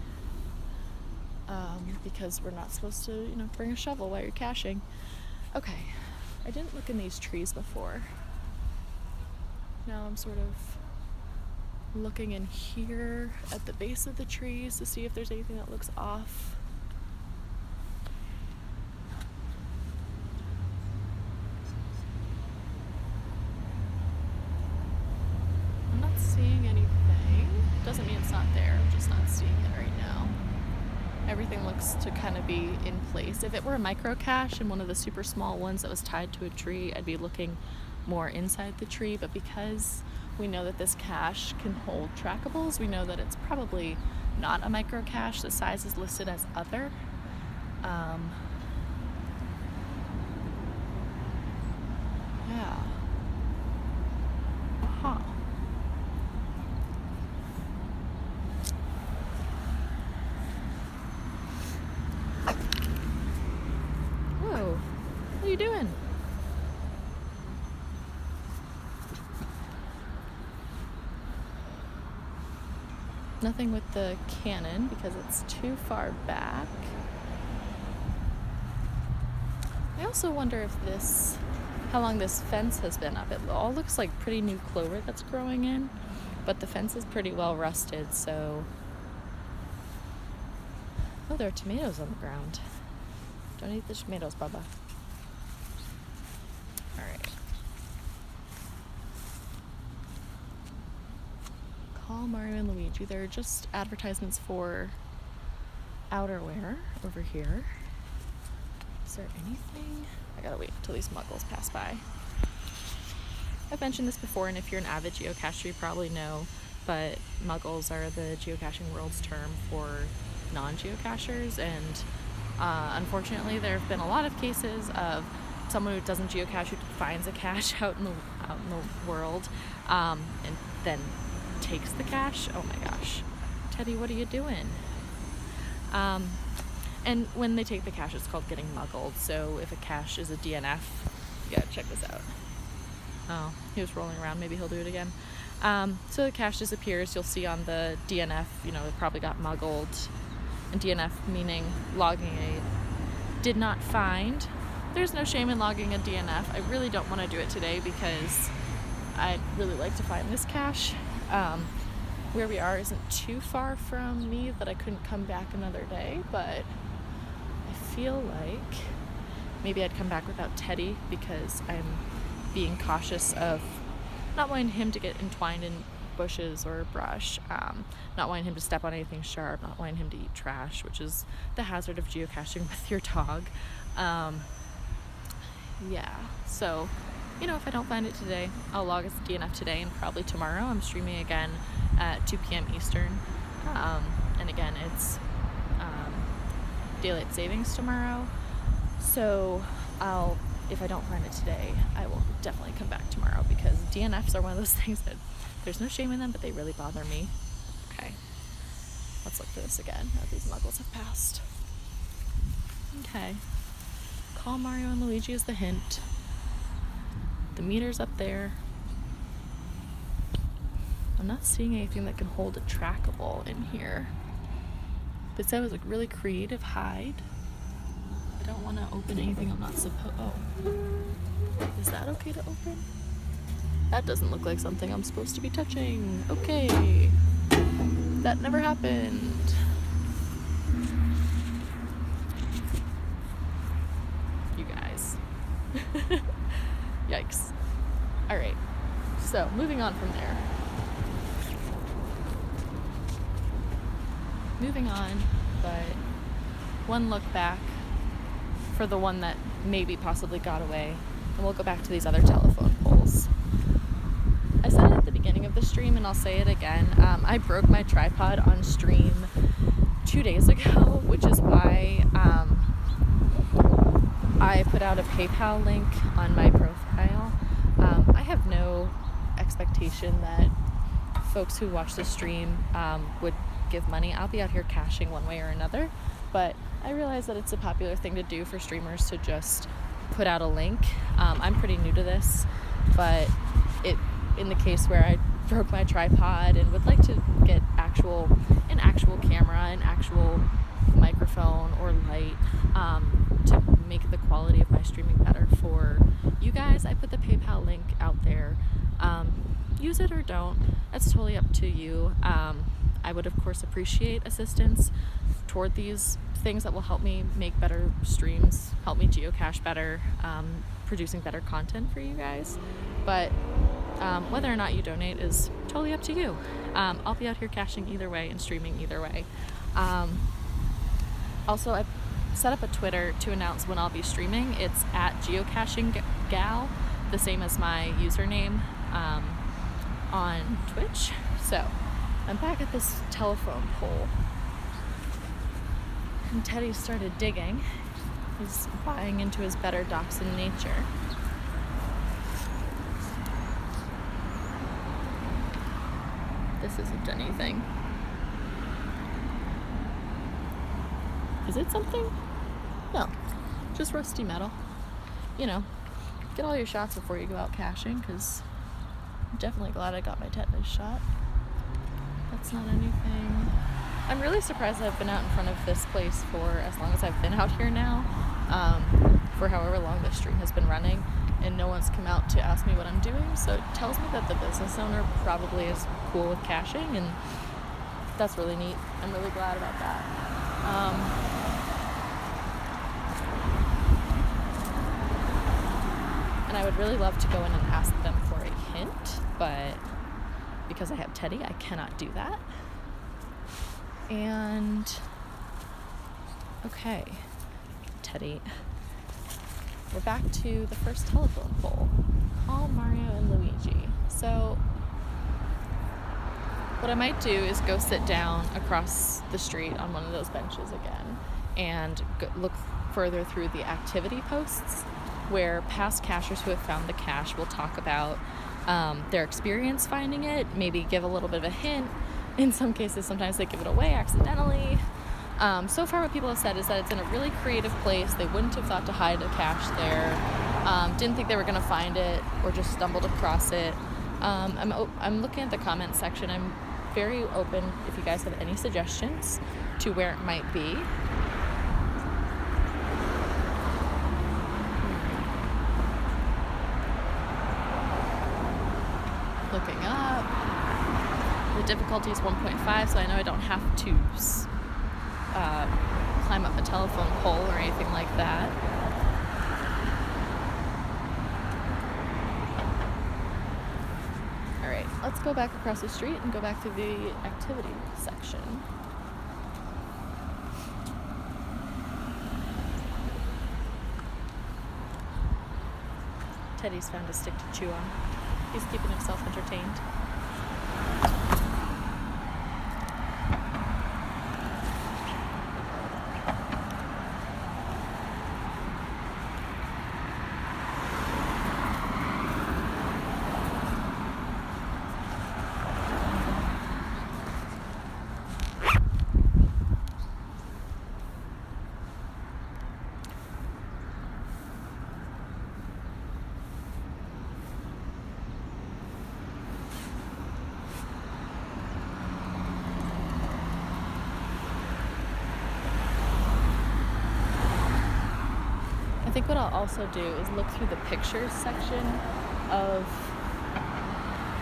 Because we're not supposed to, bring a shovel while you're caching. Okay, I didn't look in these trees before. Now I'm sort of looking in here at the base of the trees to see if there's anything that looks off. I'm not seeing anything. Doesn't mean it's not there, I'm just not seeing it right now. Everything looks to kind of be in place. If it were a micro cache and one of the super small ones that was tied to a tree, I'd be looking more inside the tree, but because we know that this cache can hold trackables, we know that it's probably not a micro cache. The size is listed as other. Yeah. Huh. Whoa. What are you doing? Nothing with the cannon because it's too far back. I also wonder if how long this fence has been up. It all looks like pretty new clover that's growing in, but the fence is pretty well rusted, so... Oh, there are tomatoes on the ground. Don't eat the tomatoes, Bubba. Alright. Call Mario and Luigi. They're just advertisements for outerwear over here. Is there anything? I gotta wait until these muggles pass by. I've mentioned this before, and if you're an avid geocacher, you probably know, but muggles are the geocaching world's term for non-geocachers, and unfortunately there have been a lot of cases of someone who doesn't geocache who finds a cache out in the world and then takes the cache. Oh my gosh. Teddy, what are you doing? And when they take the cache, it's called getting muggled. So if a cache is a DNF, you gotta check this out. Oh, he was rolling around. Maybe he'll do it again. So the cache disappears. You'll see on the DNF, it probably got muggled. And DNF meaning logging a did not find. There's no shame in logging a DNF. I really don't want to do it today because I'd really like to find this cache. Where we are isn't too far from me that I couldn't come back another day, but I feel like maybe I'd come back without Teddy because I'm being cautious of not wanting him to get entwined in bushes or brush, not wanting him to step on anything sharp, not wanting him to eat trash, which is the hazard of geocaching with your dog. Yeah, so if I don't find it today, I'll log as a DNF today, and probably tomorrow I'm streaming again at 2 p.m. Eastern. And again, it's daylight savings tomorrow. So if I don't find it today, I will definitely come back tomorrow because DNFs are one of those things that there's no shame in them, but they really bother me. Okay, let's look for this again now these muggles have passed. Okay, call Mario and Luigi is the hint. The meter's up there. I'm not seeing anything that can hold a trackable in here. This said was a really creative hide. I don't want to open anything I'm not supposed. Oh, is that okay to open? That doesn't look like something I'm supposed to be touching. Okay, that never happened. You guys. Yikes. All right, so moving on from there. Moving on, but one look back for the one that maybe possibly got away, and we'll go back to these other telephone poles. I said it at the beginning of the stream, and I'll say it again. I broke my tripod on stream 2 days ago, which is why I put out a PayPal link on my profile. I have no expectation that folks who watch the stream would give money. I'll be out here caching one way or another, but I realize that it's a popular thing to do for streamers to just put out a link. I'm pretty new to this, but in the case where I broke my tripod and would like to get an actual camera, an actual microphone or light to make the quality of my streaming better for you guys, I put the PayPal link out there. Use it or don't. That's totally up to you. I would, of course, appreciate assistance toward these things that will help me make better streams, help me geocache better, producing better content for you guys. But whether or not you donate is totally up to you. I'll be out here caching either way and streaming either way. Also, I've set up a Twitter to announce when I'll be streaming. It's at Geocaching Gal, the same as my username on Twitch. So I'm back at this telephone pole, and Teddy started digging. He's buying into his better dachshund nature. This isn't anything. Is it something? No, just rusty metal. You know, get all your shots before you go out caching, because I'm definitely glad I got my tetanus shot. That's not anything. I'm really surprised I've been out in front of this place for as long as I've been out here now, for however long this stream has been running, and no one's come out to ask me what I'm doing, so it tells me that the business owner probably is cool with caching, and that's really neat. I'm really glad about that. And I would really love to go in and ask them for a hint, but because I have Teddy, I cannot do that. And okay, Teddy, we're back to the first telephone pole. Call Mario and Luigi. So what I might do is go sit down across the street on one of those benches again and look further through the activity posts, where past cachers who have found the cache will talk about their experience finding it, maybe give a little bit of a hint. In some cases, sometimes they give it away accidentally. So far what people have said is that it's in a really creative place. They wouldn't have thought to hide a cache there, didn't think they were going to find it, or just stumbled across it. I'm looking at the comments section. I'm very open if you guys have any suggestions to where it might be. Looking up. The difficulty is 1.5, so I know I don't have to climb up a telephone pole or anything like that. Alright, let's go back across the street and go back to the activity section. Teddy's found a stick to chew on. He's keeping himself entertained. I think what I'll also do is look through the pictures section of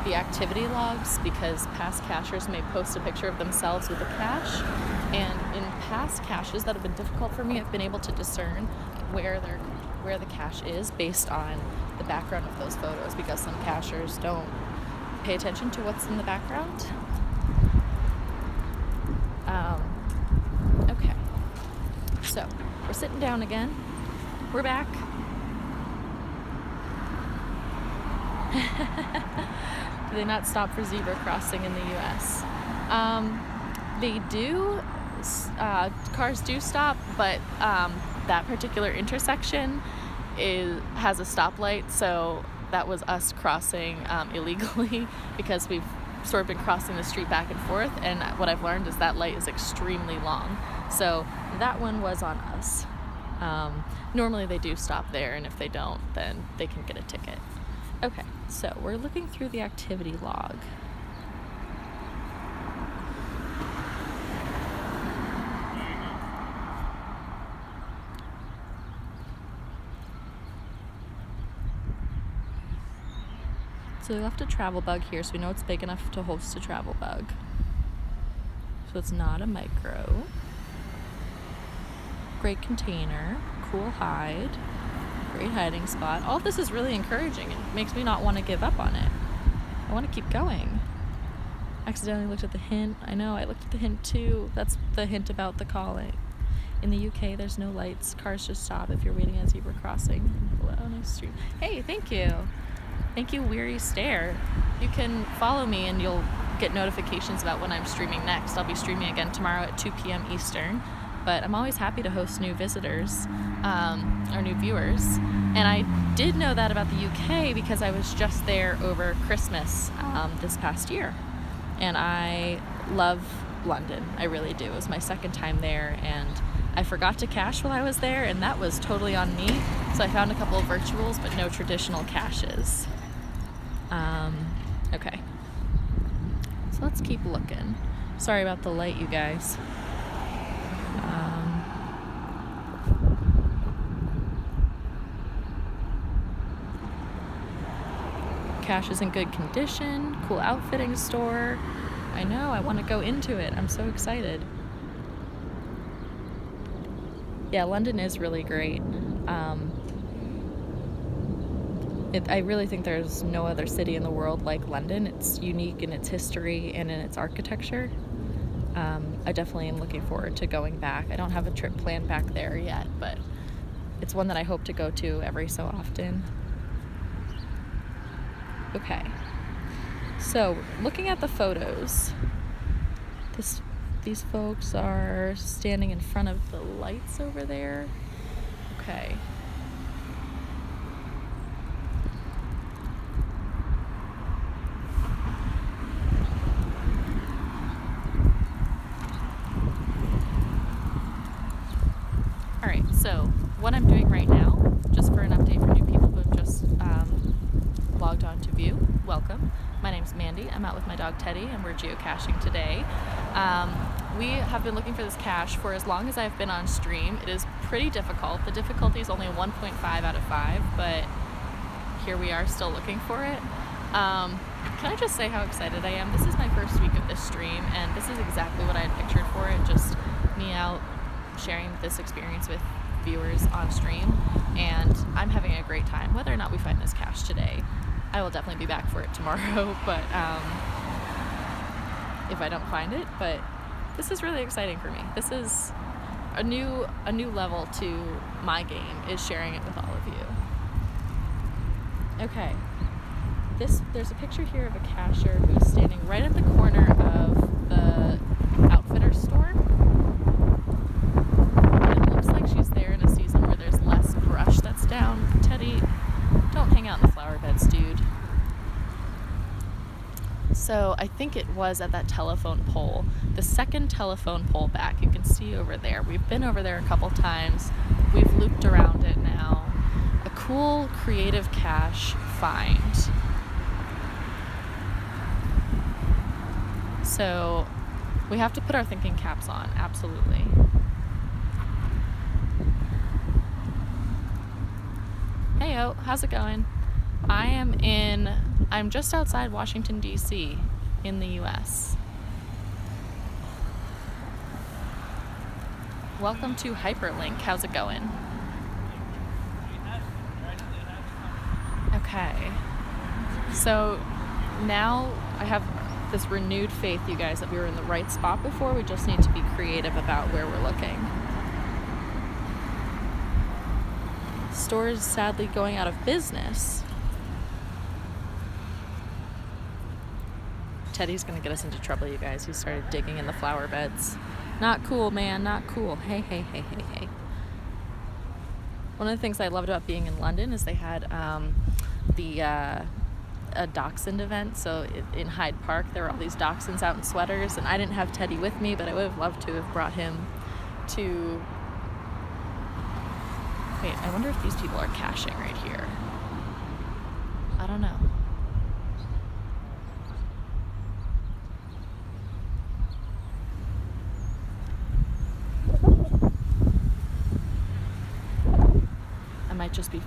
the activity logs, because past cachers may post a picture of themselves with a cache, and in past caches that have been difficult for me, I've been able to discern where the cache is based on the background of those photos, because some cachers don't pay attention to what's in the background. Okay, so we're sitting down again. We're back. Do they not stop for zebra crossing in the U.S.? They do. Cars do stop, but that particular intersection has a stoplight, so that was us crossing illegally, because we've sort of been crossing the street back and forth, and what I've learned is that light is extremely long. So that one was on us. Normally they do stop there, and if they don't, then they can get a ticket. Okay, so we're looking through the activity log. So they left a travel bug here, so we know it's big enough to host a travel bug. So it's not a micro. Great container, cool hide, great hiding spot. All of this is really encouraging. It makes me not want to give up on it. I want to keep going. Accidentally looked at the hint. I know, I looked at the hint too. That's the hint about the calling. In the UK, there's no lights. Cars just stop if you're waiting at a zebra crossing. Hello, nice stream. Hey, thank you. Thank you, Weary Stare. You can follow me and you'll get notifications about when I'm streaming next. I'll be streaming again tomorrow at 2 p.m. Eastern. But I'm always happy to host new visitors, or new viewers. And I did know that about the UK because I was just there over Christmas this past year. And I love London. I really do. It was my second time there, and I forgot to cache while I was there, and that was totally on me. So I found a couple of virtuals, but no traditional caches. Okay. So let's keep looking. Sorry about the light, you guys. Cache is in good condition. Cool outfitting store. I know, I want to go into it. I'm so excited. Yeah, London is really great. I really think there's no other city in the world like London. It's unique in its history and in its architecture. I definitely am looking forward to going back. I don't have a trip planned back there yet, but it's one that I hope to go to every so often. Okay, so looking at the photos, these folks are standing in front of the lights over there. Okay. All right, so what I'm doing right now, just for an update for new people who have just logged on to view, welcome. My name's Mandy. I'm out with my dog Teddy, and we're geocaching today. We have been looking for this cache for as long as I've been on stream. It is pretty difficult. The difficulty is only a 1.5 out of 5, but here we are still looking for it. Can I just say how excited I am? This is my first week of this stream, and this is exactly what I had pictured for it, just me out sharing this experience with viewers on stream, and I'm having a great time. Whether or not we find this cache today, I will definitely be back for it tomorrow, but if I don't find it, but this is really exciting for me. This is a new level to my game, is sharing it with all of you. Okay, there's a picture here of a cacher who's standing right at the corner of the outfitter store. And it looks like she's there in a season where there's less brush that's down. Teddy, don't hang out in the flower beds, dude. So I think it was at that telephone pole, the second telephone pole back. You can see over there. We've been over there a couple times. We've looped around it now. A cool creative cache find. So we have to put our thinking caps on, absolutely. Heyo, how's it going? I'm just outside Washington, D.C. in the U.S. Welcome to Hyperlink. How's it going? Okay. So now I have this renewed faith, you guys, that we were in the right spot before. We just need to be creative about where we're looking. Store is sadly going out of business. Teddy's gonna get us into trouble, you guys. He started digging in the flower beds. Not cool, man, not cool. Hey. One of the things I loved about being in London is they had a dachshund event. So in Hyde Park, there were all these dachshunds out in sweaters, and I didn't have Teddy with me, but I would have loved to have brought him to... Wait, I wonder if these people are caching right here. I don't know. I might just be...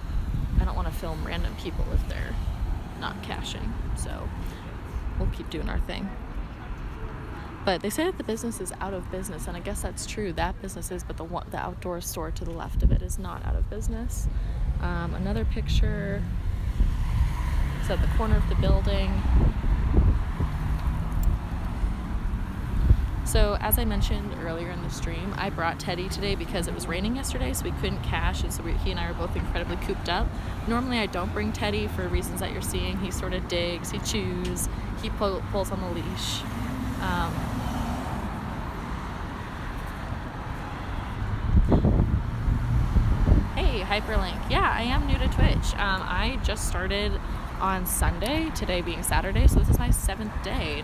I don't want to film random people if they're not caching, so we'll keep doing our thing. But they say that the business is out of business, and I guess that's true. That business is, but the outdoor store to the left of it is not out of business. Another picture. It's at the corner of the building. So as I mentioned earlier in the stream, I brought Teddy today because it was raining yesterday, so we couldn't cache, and so he and I are both incredibly cooped up. Normally I don't bring Teddy for reasons that you're seeing. He sort of digs, he chews, he pulls on the leash. Hey, Hyperlink. Yeah, I am new to Twitch. I just started on Sunday, today being Saturday, so this is my 7th day.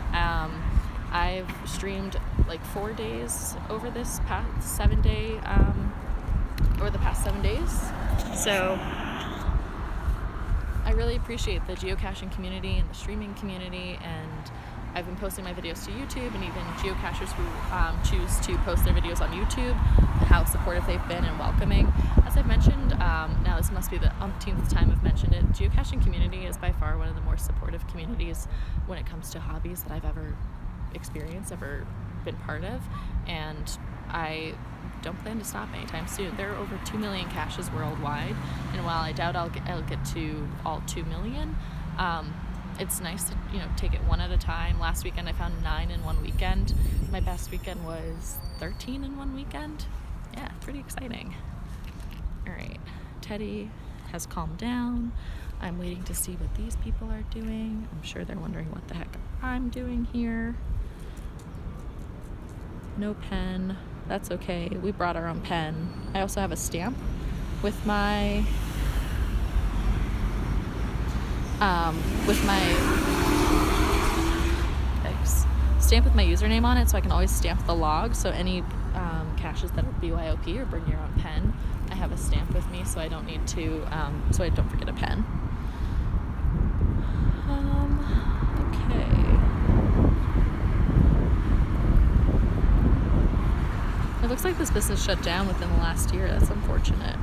I've streamed like 4 days over this past 7 day, over the past 7 days. So I really appreciate the geocaching community and the streaming community, and I've been posting my videos to YouTube, and even geocachers who choose to post their videos on YouTube, how supportive they've been and welcoming. As I've mentioned, now this must be the umpteenth time I've mentioned it, geocaching community is by far one of the more supportive communities when it comes to hobbies that I've ever experienced, ever been part of, and I don't plan to stop anytime soon. There are over 2 million caches worldwide, and while I doubt I'll get to all 2 million, it's nice to take it one at a time. Last weekend I found 9 in one weekend. My best weekend was 13 in one weekend. Yeah, pretty exciting. All right, Teddy has calmed down. I'm waiting to see what these people are doing. I'm sure they're wondering what the heck I'm doing here. No pen. That's okay. We brought our own pen. I also have a stamp with my stamp with my username on it, so I can always stamp the log. So any caches that are BYOP or bring your own pen, I have a stamp with me, so I don't need to, so I don't forget a pen. Okay. It looks like this business shut down within the last year. That's unfortunate.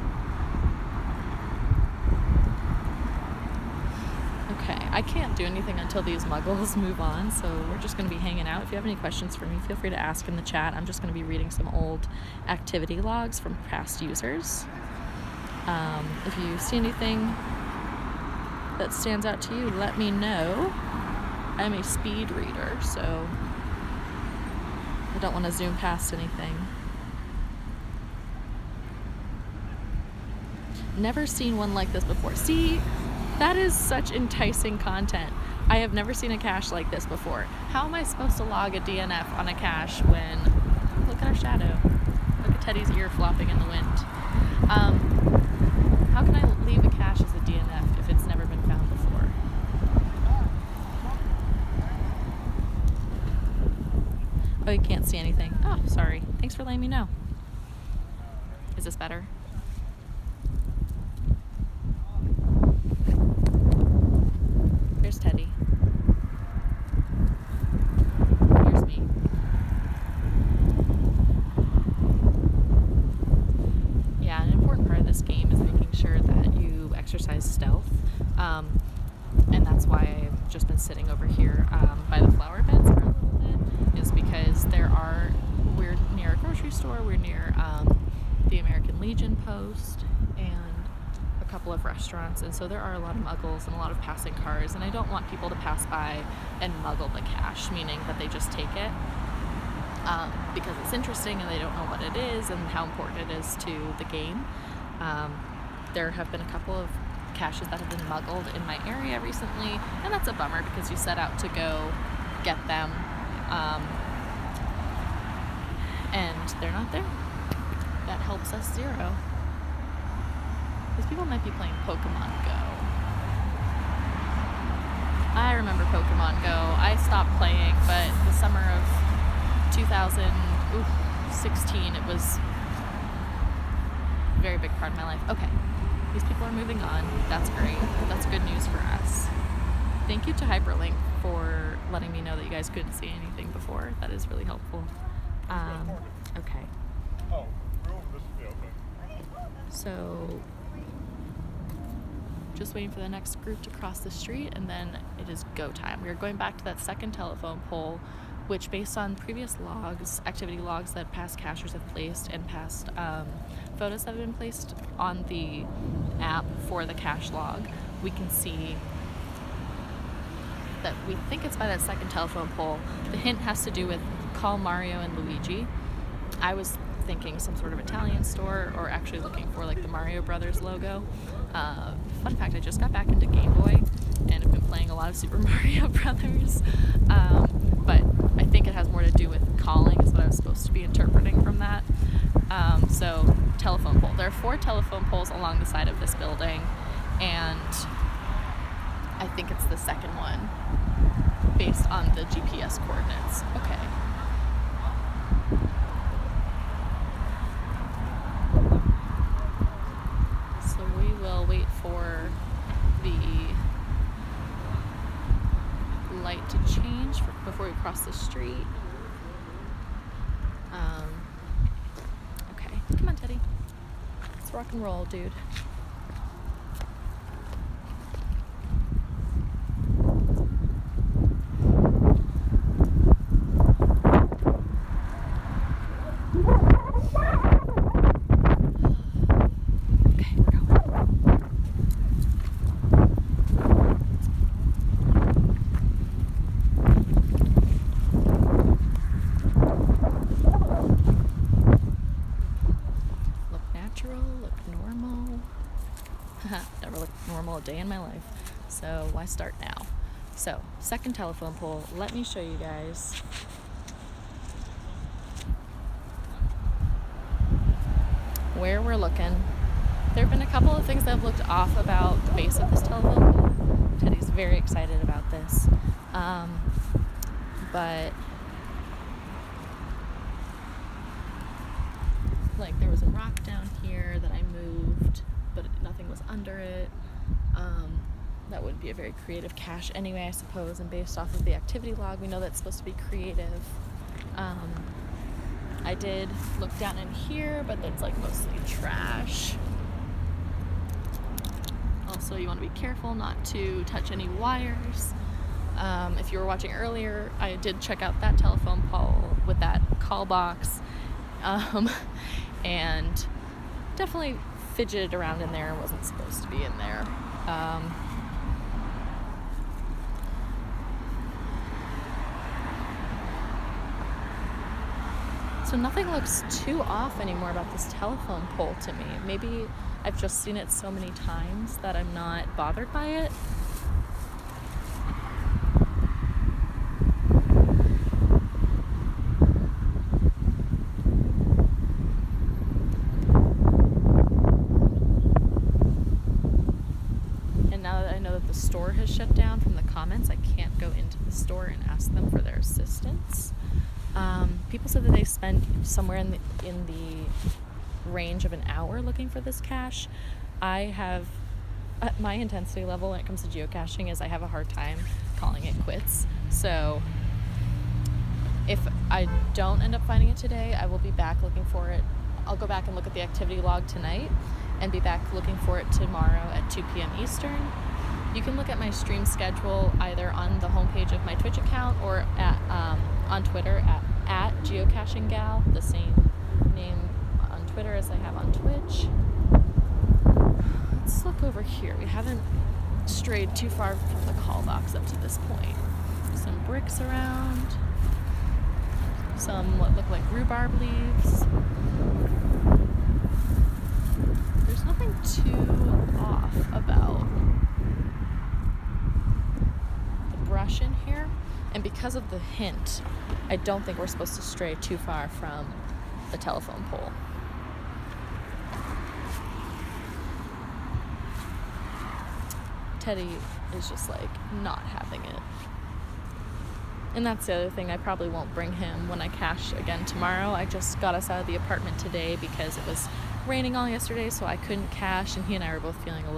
Okay, I can't do anything until these muggles move on, so we're just going to be hanging out. If you have any questions for me, feel free to ask in the chat. I'm just going to be reading some old activity logs from past users. If you see anything that stands out to you, let me know. I'm a speed reader, so I don't want to zoom past anything. Never seen one like this before. See, that is such enticing content. I have never seen a cache like this before. How am I supposed to log a DNF on a cache when, look at our shadow. Look at Teddy's ear flopping in the wind. How can I leave a cache as a DNF if it's never been found before? Oh, you can't see anything. Oh, sorry. Thanks for letting me know. Is this better? There's Teddy. Here's me. Yeah, an important part of this game is making sure that you exercise stealth. And that's why I've just been sitting over here by the flower beds for a little bit, is because we're near a grocery store, we're near the American Legion post, and a couple of restaurants, and so there are a lot of muggles and a lot of passing cars, and I don't want people to pass by and muggle the cache, meaning that they just take it because it's interesting and they don't know what it is and how important it is to the game. There have been a couple of caches that have been muggled in my area recently, and that's a bummer because you set out to go get them and they're not there. That helps us zero. These people might be playing Pokemon Go. I remember Pokemon Go. I stopped playing, but the summer of 2016, it was a very big part of my life. Okay, these people are moving on. That's great. That's good news for us. Thank you to Hyperlink for letting me know that you guys couldn't see anything before. That is really helpful. Okay. Oh, we're over this way, okay. So, just waiting for the next group to cross the street, and then it is go time. We are going back to that second telephone pole, which, based on previous logs, activity logs that past cachers have placed, and past photos that have been placed on the app for the cache log, we can see that we think it's by that second telephone pole. The hint has to do with call Mario and Luigi. I was thinking some sort of Italian store, or actually looking for like the Mario Brothers logo. Fun fact, I just got back into Game Boy and have been playing a lot of Super Mario Brothers, but I think it has more to do with calling is what I was supposed to be interpreting from that. So telephone pole. There are 4 telephone poles along the side of this building, and I think it's the second one based on the GPS coordinates. Okay. So we will wait for the light to change before we cross the street. Okay, come on, Teddy. Let's rock and roll, dude. Never looked normal a day in my life, so why start now? So, second telephone pole. Let me show you guys. Where we're looking. There have been a couple of things that have looked off about the base of this telephone pole. Teddy's very excited about this, but like there was a rock down here that I moved, but nothing was under it. That would be a very creative cache anyway, I suppose, and based off of the activity log, we know that's supposed to be creative. I did look down in here, but it's like mostly trash. Also, you want to be careful not to touch any wires. If you were watching earlier, I did check out that telephone pole with that call box, and definitely fidgeted around in there. Wasn't supposed to be in there. So nothing looks too off anymore about this telephone pole to me. Maybe I've just seen it so many times that I'm not bothered by it. And now that I know that the store has shut down from the comments, I can't go into the store and ask them for their assistance. People said that they spent somewhere in the range of an hour looking for this cache. I have, my intensity level when it comes to geocaching is I have a hard time calling it quits. So if I don't end up finding it today, I will be back looking for it. I'll go back and look at the activity log tonight and be back looking for it tomorrow at 2 p.m. Eastern. You can look at my stream schedule either on the homepage of my Twitch account or on Twitter at Geocaching Gal, the same name on Twitter as I have on Twitch. Let's look over here. We haven't strayed too far from the call box up to this point. Some bricks around, some what look like rhubarb leaves. There's nothing too off about the brush in here. And because of the hint, I don't think we're supposed to stray too far from the telephone pole. Teddy is just like not having it. And that's the other thing, I probably won't bring him when I cache again tomorrow. I just got us out of the apartment today because it was raining all yesterday, so I couldn't cache, and he and I were both feeling a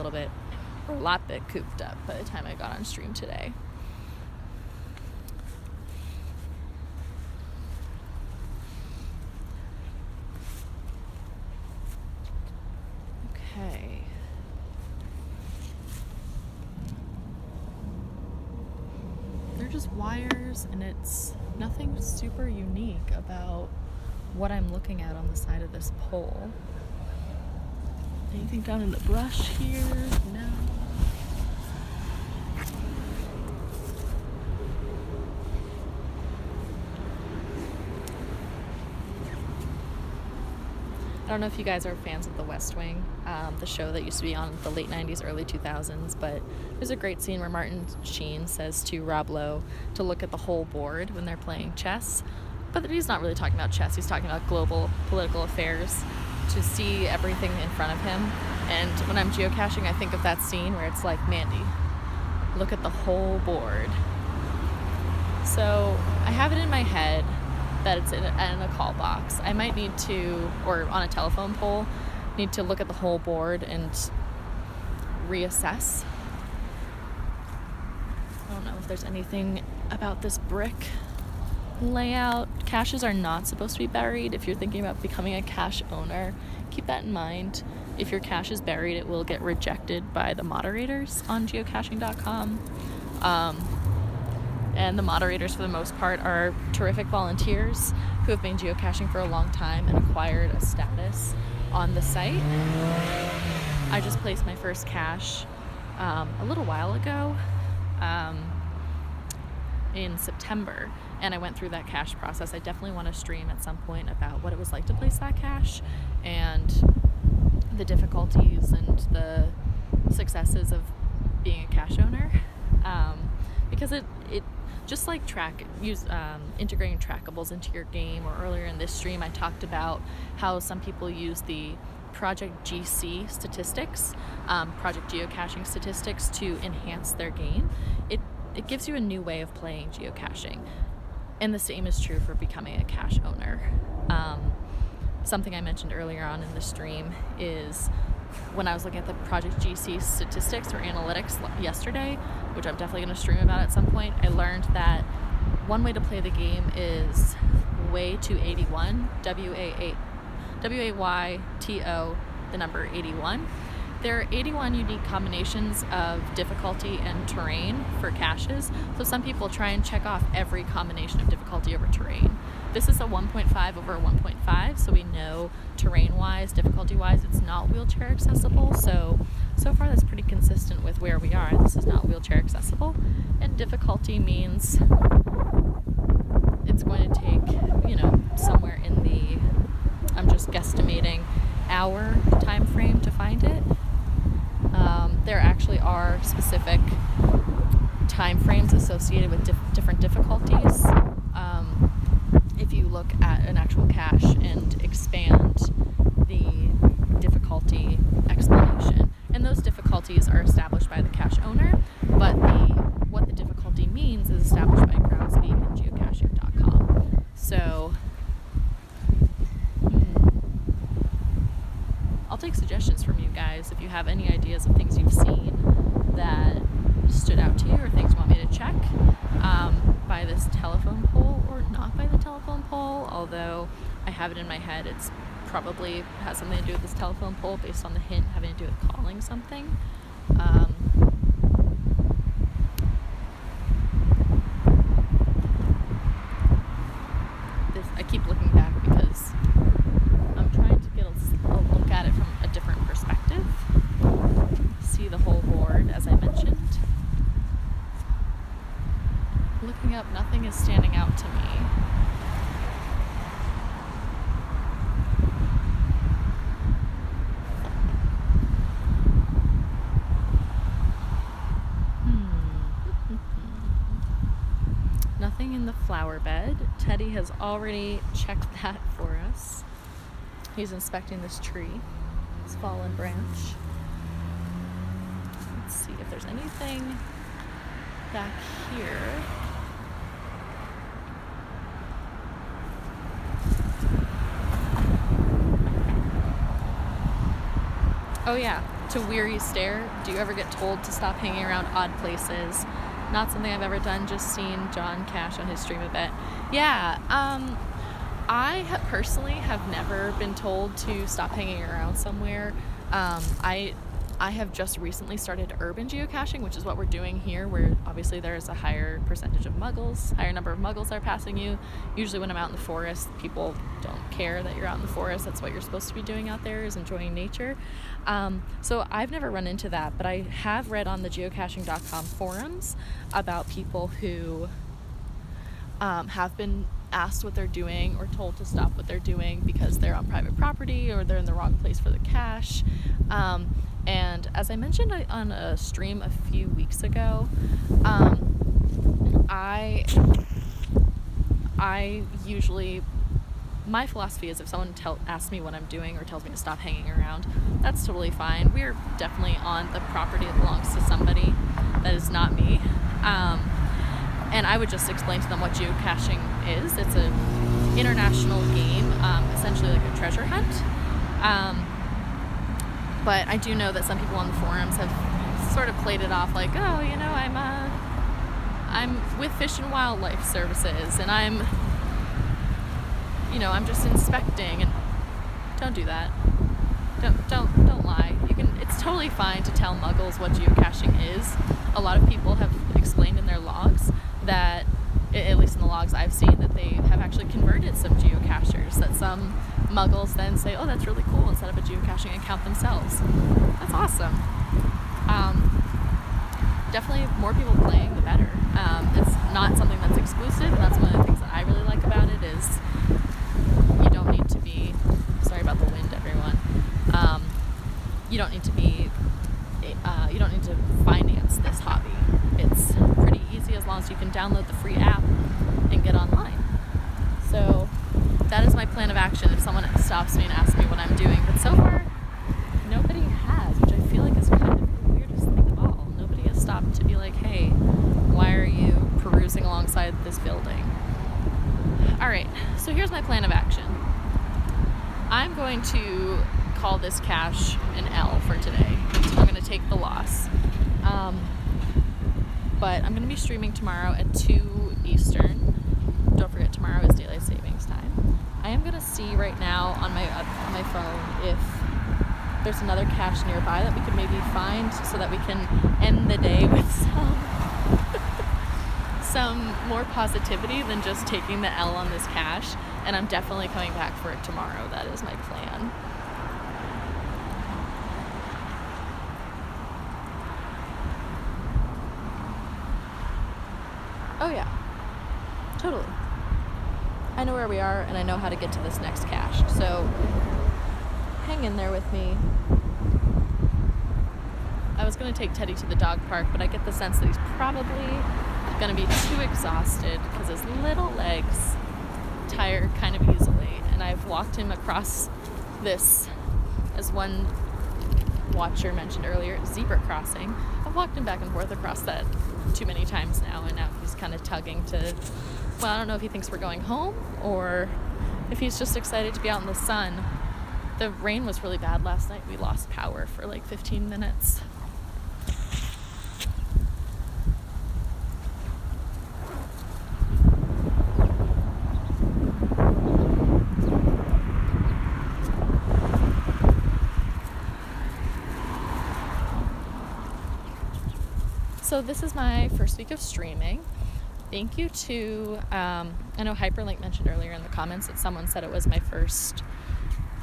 lot bit cooped up by the time I got on stream today. Okay. They're just wires, and it's nothing super unique about what I'm looking at on the side of this pole. Anything down in the brush here? No. I don't know if you guys are fans of The West Wing, the show that used to be on the late 90s, early 2000s, but there's a great scene where Martin Sheen says to Rob Lowe to look at the whole board when they're playing chess. But he's not really talking about chess, he's talking about global political affairs, to see everything in front of him. And when I'm geocaching, I think of that scene where it's like, Mandy, look at the whole board. So I have it in my head that it's in a call box. I might need to, or on a telephone pole, need to look at the whole board and reassess. I don't know if there's anything about this brick layout. Caches are not supposed to be buried. If you're thinking about becoming a cache owner, keep that in mind. If your cache is buried, it will get rejected by the moderators on geocaching.com. And the moderators, for the most part, are terrific volunteers who have been geocaching for a long time and acquired a status on the site. I just placed my first cache a little while ago, in September, and I went through that cache process. I definitely want to stream at some point about what it was like to place that cache and the difficulties and the successes of being a cache owner, because it just like integrating trackables into your game. Or earlier in this stream I talked about how some people use the Project GC statistics, Project Geocaching statistics, to enhance their game. It gives you a new way of playing geocaching, and the same is true for becoming a cache owner. Something I mentioned earlier on in the stream is when I was looking at the Project GC statistics or analytics yesterday, which I'm definitely going to stream about at some point, I learned that one way to play the game is way to 81, WAYTO, the number 81. There are 81 unique combinations of difficulty and terrain for caches, so some people try and check off every combination of difficulty over terrain. This is a 1.5 over a 1.5, so we know terrain-wise, difficulty-wise, it's not wheelchair accessible, so far that's pretty consistent with where we are. This is not wheelchair accessible, and difficulty means it's going to take, somewhere in the, I'm just guesstimating, hour time frame to find it. There actually are specific time frames associated with different difficulties. If you look at an actual cache and expand the difficulty explanation, and those difficulties are established by the cache owner, but what the difficulty means is established by Groundspeak and geocaching.com. So I'll take suggestions from you guys if you have any ideas of things you've seen that stood out to you or things you want me to check by this telephone pole or not by the telephone pole, although I have it in my head it's probably has something to do with this telephone pole based on the hint having to do with calling something. I keep looking back because I'm trying to get a look at it from a different perspective. See the whole board, as I mentioned. Looking up, nothing is standing out to me. Nothing in the flower bed. Teddy has already checked that for us. He's inspecting this tree, this fallen branch. Let's see if there's anything back here. Oh yeah, to weary stare. Do you ever get told to stop hanging around odd places? Not something I've ever done, just seen John Cash on his stream a bit. Yeah, I personally have never been told to stop hanging around somewhere. I have just recently started urban geocaching, which is what we're doing here, where obviously there's a higher percentage of muggles, higher number of muggles are passing you. Usually when I'm out in the forest, people don't care that you're out in the forest. That's what you're supposed to be doing out there, is enjoying nature. So I've never run into that, but I have read on the geocaching.com forums about people who have been asked what they're doing or told to stop what they're doing because they're on private property or they're in the wrong place for the cache. And as I mentioned on a stream a few weeks ago, I usually, my philosophy is if someone asks me what I'm doing or tells me to stop hanging around, that's totally fine. We're definitely on the property that belongs to somebody that is not me. And I would just explain to them what geocaching is. It's an international game, essentially like a treasure hunt. But I do know that some people on the forums have sort of played it off like, oh, you know, I'm with Fish and Wildlife Services, and I'm just inspecting. And don't do that. Don't lie. It's totally fine to tell muggles what geocaching is. A lot of people have explained in their logs that, at least in the logs I've seen, that they have actually converted some geocachers, that some muggles then say, oh, that's really cool, and set up a geocaching account themselves. That's awesome. Definitely more people playing, the better. It's not something that's exclusive, and that's one of the things that I really like about it is you don't need to be, sorry about the wind, everyone, you don't need to finance this hobby. It's pretty easy as long as you can download the free app and get online. So that is my plan of action if someone stops me and asks me what I'm doing. But so far, nobody has, which I feel like is kind of the weirdest thing of all. Nobody has stopped to be like, hey, why are you perusing alongside this building? All right, so here's my plan of action. I'm going to call this cache an L for today. I'm going to take the loss. But I'm going to be streaming tomorrow at 2 Eastern. Don't forget, tomorrow is Daylight Savings Time. I am going to see right now on my phone if there's another cache nearby that we could maybe find so that we can end the day with some more positivity than just taking the L on this cache. And I'm definitely coming back for it tomorrow. That is my plan. Oh yeah, totally. I know where we are and I know how to get to this next cache, so hang in there with me. I was going to take Teddy to the dog park, but I get the sense that he's probably going to be too exhausted because his little legs tire kind of easily, and I've walked him across this, as one watcher mentioned earlier, zebra crossing. I've walked him back and forth across that too many times now, and now he's kind of tugging to, well, I don't know if he thinks we're going home or if he's just excited to be out in the sun. The rain was really bad last night. We lost power for like 15 minutes. So this is my first week of streaming. Thank you to, I know Hyperlink mentioned earlier in the comments that someone said it was my first,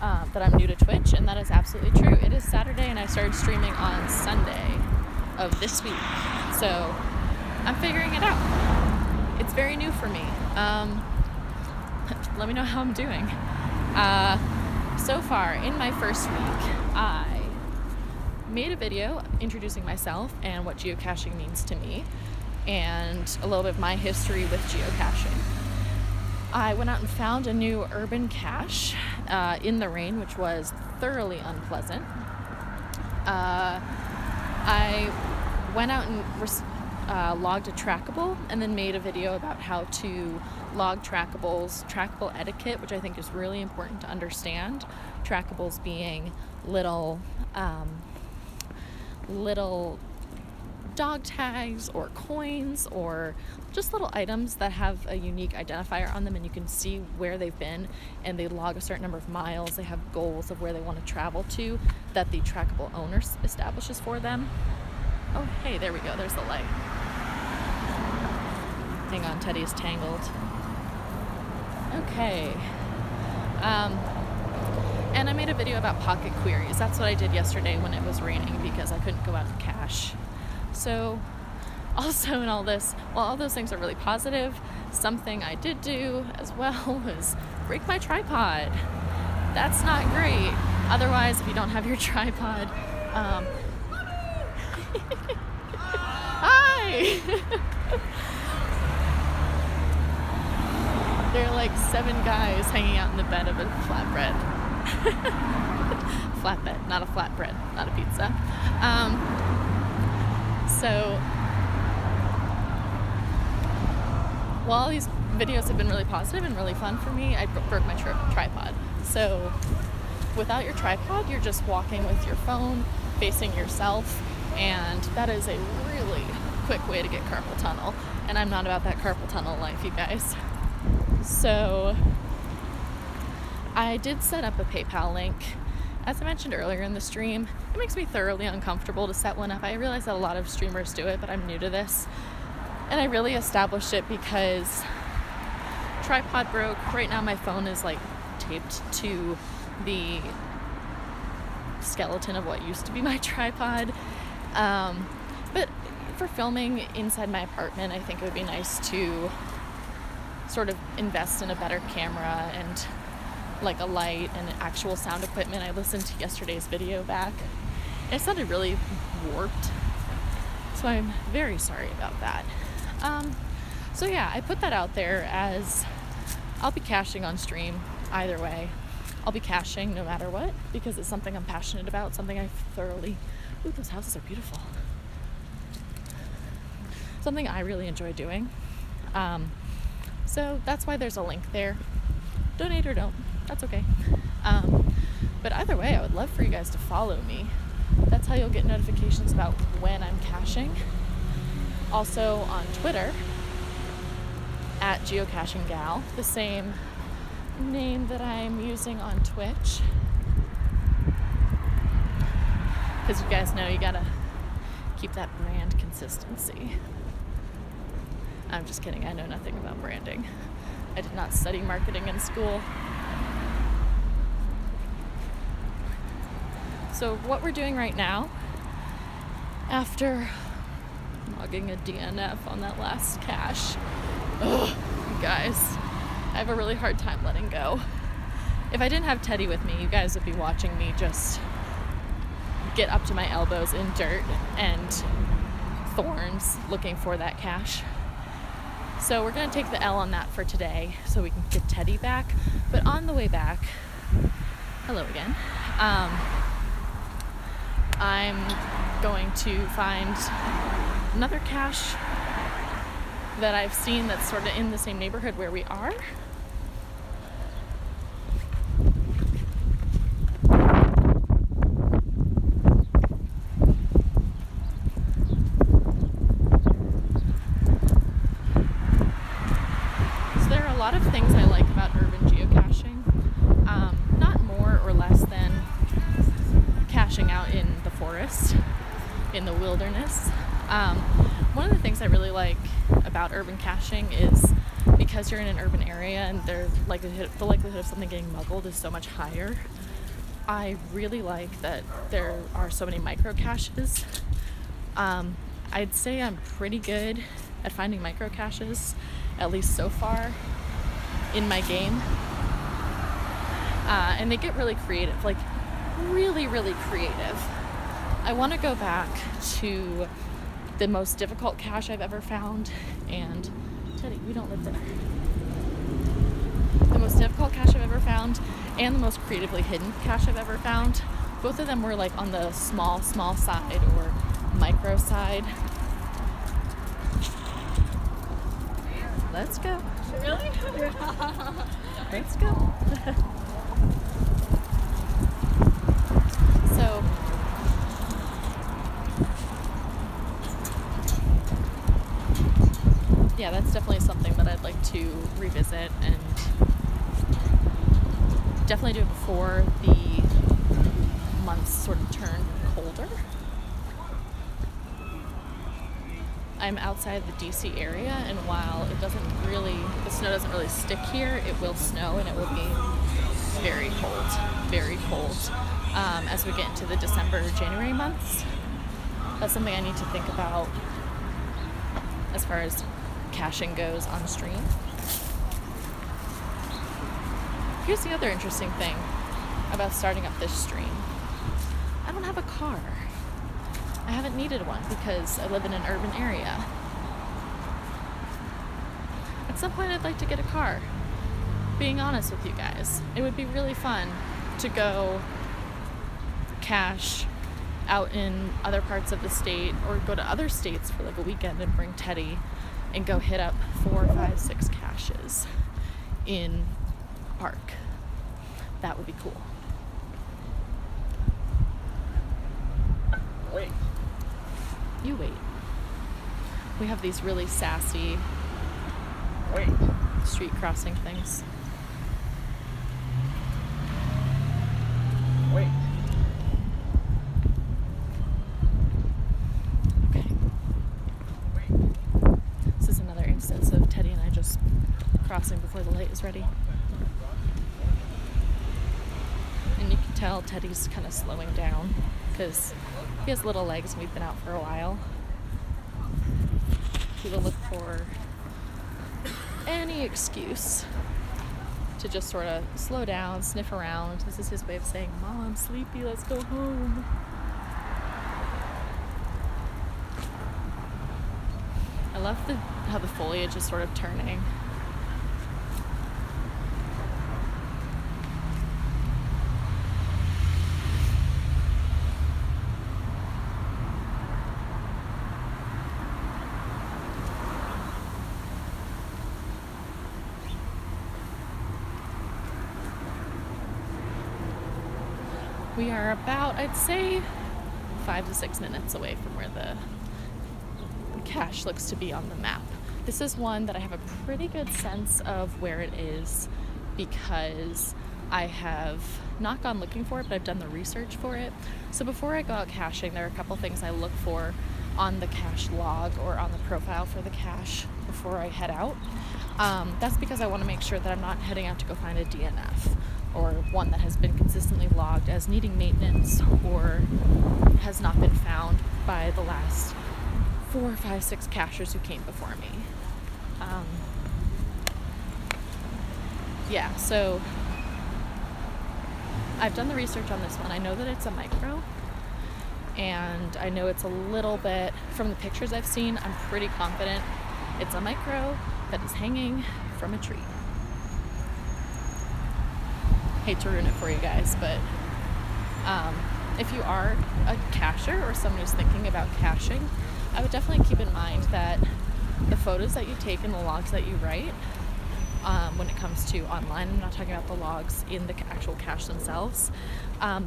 that I'm new to Twitch, and that is absolutely true. It is Saturday and I started streaming on Sunday of this week. So I'm figuring it out. It's very new for me. Let me know how I'm doing. So far, in my first week, I made a video introducing myself and what geocaching means to me, and a little bit of my history with geocaching. I went out and found a new urban cache in the rain, which was thoroughly unpleasant. I went out and logged a trackable, and then made a video about how to log trackables, trackable etiquette, which I think is really important to understand. Trackables being little dog tags or coins or just little items that have a unique identifier on them, and you can see where they've been, and they log a certain number of miles. They have goals of where they want to travel to that the trackable owner establishes for them. Oh, hey, there we go. There's the light. Hang on, Teddy is tangled. Okay. And I made a video about pocket queries. That's what I did yesterday when it was raining because I couldn't go out and cache. So also in all this, while all those things are really positive, Something I did do as well was break my tripod. That's not great. Otherwise, if you don't have your tripod, hi! There are like 7 guys hanging out in the bed of a flatbread. Flatbed, not a flatbread, not a pizza. So, while these videos have been really positive and really fun for me, I broke my tripod. So, without your tripod, you're just walking with your phone, facing yourself, and that is a really quick way to get carpal tunnel. And I'm not about that carpal tunnel life, you guys. So, I did set up a PayPal link. As I mentioned earlier in the stream, it makes me thoroughly uncomfortable to set one up. I realize that a lot of streamers do it, but I'm new to this. And I really established it because tripod broke. Right now my phone is like taped to the skeleton of what used to be my tripod. But for filming inside my apartment, I think it would be nice to sort of invest in a better camera and like a light and actual sound equipment. I listened to yesterday's video back and it sounded really warped, so I'm very sorry about that. So yeah, I put that out there as I'll be caching on stream either way. I'll be caching no matter what because it's something I'm passionate about, something I thoroughly... Ooh, those houses are beautiful. Something I really enjoy doing. So that's why there's a link there. Donate or don't, that's okay. But either way, I would love for you guys to follow me. That's how you'll get notifications about when I'm caching. Also on Twitter, at Geocaching Gal, the same name that I'm using on Twitch. Because you guys know you gotta keep that brand consistency. I'm just kidding, I know nothing about branding. I did not study marketing in school. So what we're doing right now, after logging a DNF on that last cache, you guys, I have a really hard time letting go. If I didn't have Teddy with me, you guys would be watching me just get up to my elbows in dirt and thorns looking for that cache. So we're going to take the L on that for today so we can get Teddy back. But on the way back, hello again, I'm going to find another cache that I've seen that's sort of in the same neighborhood where we are. So there are a lot of things I like about urban geocaching. Not more or less than caching out in the forest, in the wilderness. One of the things I really like about urban caching is because you're in an urban area and the likelihood of something getting muggled is so much higher. I really like that there are so many micro caches. I'd say I'm pretty good at finding micro caches, at least so far in my game. And they get really creative, like really, really creative. I want to go back to the most difficult cache I've ever found, and Teddy, we don't live there. The most difficult cache I've ever found and the most creatively hidden cache I've ever found. Both of them were like on the small side or micro side. Let's go. Really? Let's go. So, yeah, that's definitely something that I'd like to revisit and definitely do it before the months sort of turn colder. I'm outside the DC area, and while the snow doesn't really stick here, it will snow and it will be very cold as we get into the December, January months. That's something I need to think about as far as caching goes on stream. Here's the other interesting thing about starting up this stream. I don't have a car. I haven't needed one because I live in an urban area. At some point I'd like to get a car. Being honest with you guys, it would be really fun to go cache out in other parts of the state or go to other states for like a weekend and bring Teddy and go hit up 4, 5, 6 caches in a park. That would be cool. Wait. You wait. We have these really sassy Wait. street crossing things. Wait. Okay. This is another instance of Teddy and I just crossing before the light is ready. And you can tell Teddy's kind of slowing down because he has little legs and we've been out for a while. He will look for any excuse to just sort of slow down, sniff around. This is his way of saying, Mom, I'm sleepy, let's go home. I love how the foliage is sort of turning. We are about, I'd say, 5 to 6 minutes away from where the cache looks to be on the map. This is one that I have a pretty good sense of where it is because I have not gone looking for it, but I've done the research for it. So before I go out caching, there are a couple things I look for on the cache log or on the profile for the cache before I head out. That's because I want to make sure that I'm not heading out to go find a DNF or one that has been consistently logged as needing maintenance or has not been found by the last 4, 5, 6 cachers who came before me. So I've done the research on this one. I know that it's a micro, and I know it's a little bit, from the pictures I've seen, I'm pretty confident it's a micro that is hanging from a tree. Hate to ruin it for you guys, but if you are a cacher or someone who's thinking about caching, I would definitely keep in mind that the photos that you take and the logs that you write, when it comes to online, I'm not talking about the logs in the actual cache themselves,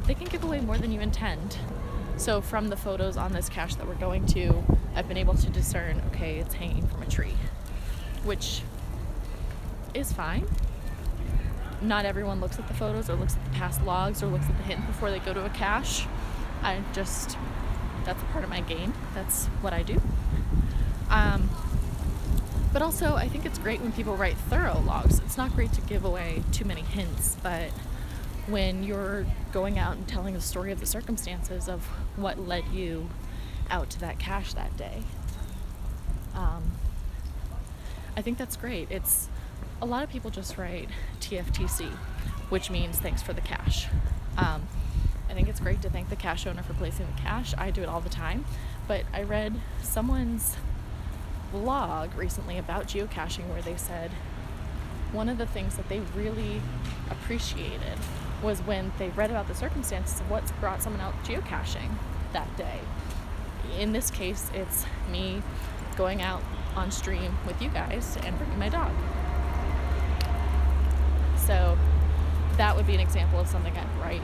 they can give away more than you intend. So from the photos on this cache that we're going to, I've been able to discern, okay, it's hanging from a tree, which is fine. Not everyone looks at the photos or looks at the past logs or looks at the hint before they go to a cache. That's a part of my game. That's what I do. But also, I think it's great when people write thorough logs. It's not great to give away too many hints, but when you're going out and telling the story of the circumstances of what led you out to that cache that day, I think that's great. A lot of people just write TFTC, which means thanks for the cache. I think it's great to thank the cache owner for placing the cache. I do it all the time, but I read someone's blog recently about geocaching where they said one of the things that they really appreciated was when they read about the circumstances of what's brought someone out geocaching that day. In this case, it's me going out on stream with you guys and bringing my dog. So that would be an example of something I'd write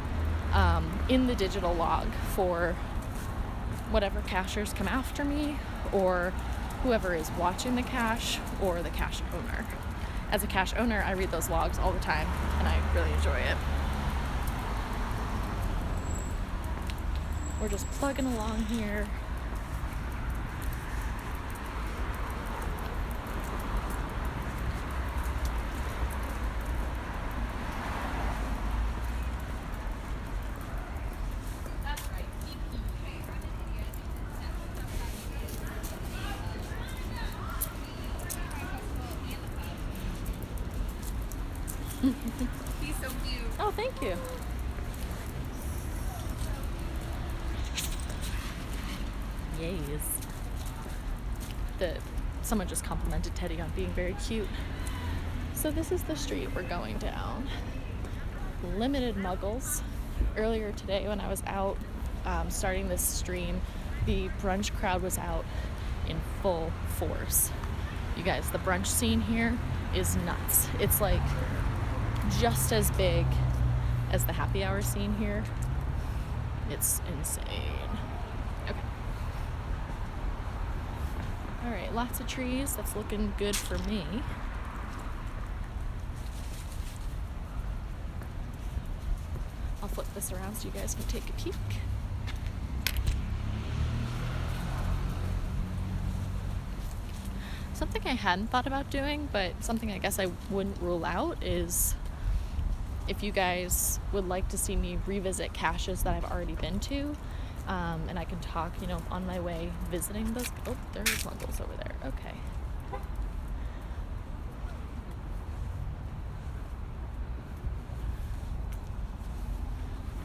in the digital log for whatever cachers come after me or whoever is watching the cache or the cache owner. As a cache owner, I read those logs all the time and I really enjoy it. We're just plugging along here. He's so cute. Oh, thank you. Yes. Someone just complimented Teddy on being very cute. So this is the street we're going down. Limited muggles. Earlier today when I was out starting this stream, the brunch crowd was out in full force. You guys, the brunch scene here is nuts. It's like just as big as the happy hour scene here. It's insane. Okay. All right, lots of trees. That's looking good for me. I'll flip this around so you guys can take a peek. Something I hadn't thought about doing, but something I guess I wouldn't rule out is if you guys would like to see me revisit caches that I've already been to, and I can talk, on my way visiting those. Oh, there's muggles over there. Okay.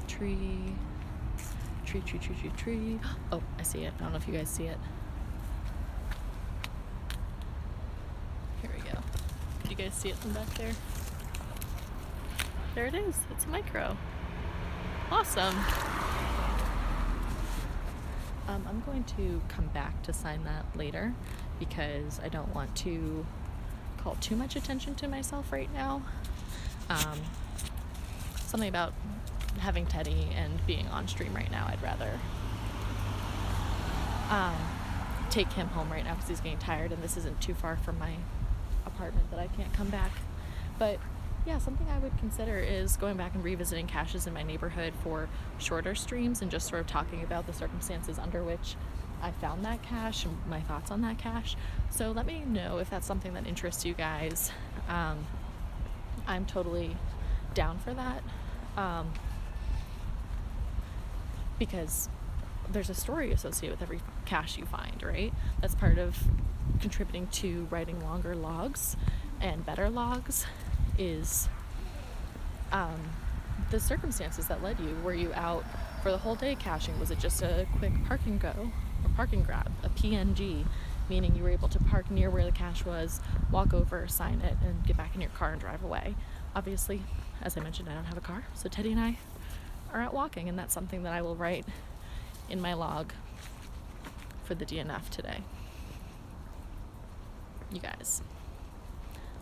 Tree. Oh, I see it. I don't know if you guys see it. Here we go. Do you guys see it from back there? There it is. It's a micro. Awesome. I'm going to come back to sign that later because I don't want to call too much attention to myself right now. Something about having Teddy and being on stream right now, I'd rather take him home right now because he's getting tired and this isn't too far from my apartment that I can't come back. But yeah, something I would consider is going back and revisiting caches in my neighborhood for shorter streams and just sort of talking about the circumstances under which I found that cache and my thoughts on that cache. So let me know if that's something that interests you guys. I'm totally down for that. Because there's a story associated with every cache you find, right? That's part of contributing to writing longer logs and better logs is the circumstances that led you. Were you out for the whole day caching? Was it just a quick park and go or parking grab, a PNG, meaning you were able to park near where the cache was, walk over, sign it, and get back in your car and drive away? Obviously, as I mentioned, I don't have a car, so Teddy and I are out walking, and that's something that I will write in my log for the DNF today. You guys,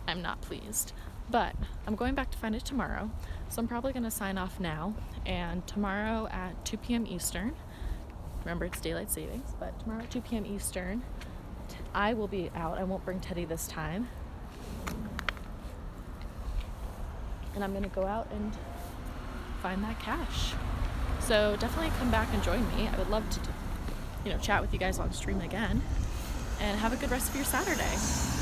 I'm not pleased, but I'm going back to find it tomorrow, so I'm probably going to sign off now, and tomorrow at 2 p.m. Eastern, remember it's daylight savings, but tomorrow at 2 p.m. Eastern, I will be out. I won't bring Teddy this time, and I'm going to go out and find that cache. So definitely come back and join me. I would love to chat with you guys on stream again, and have a good rest of your Saturday.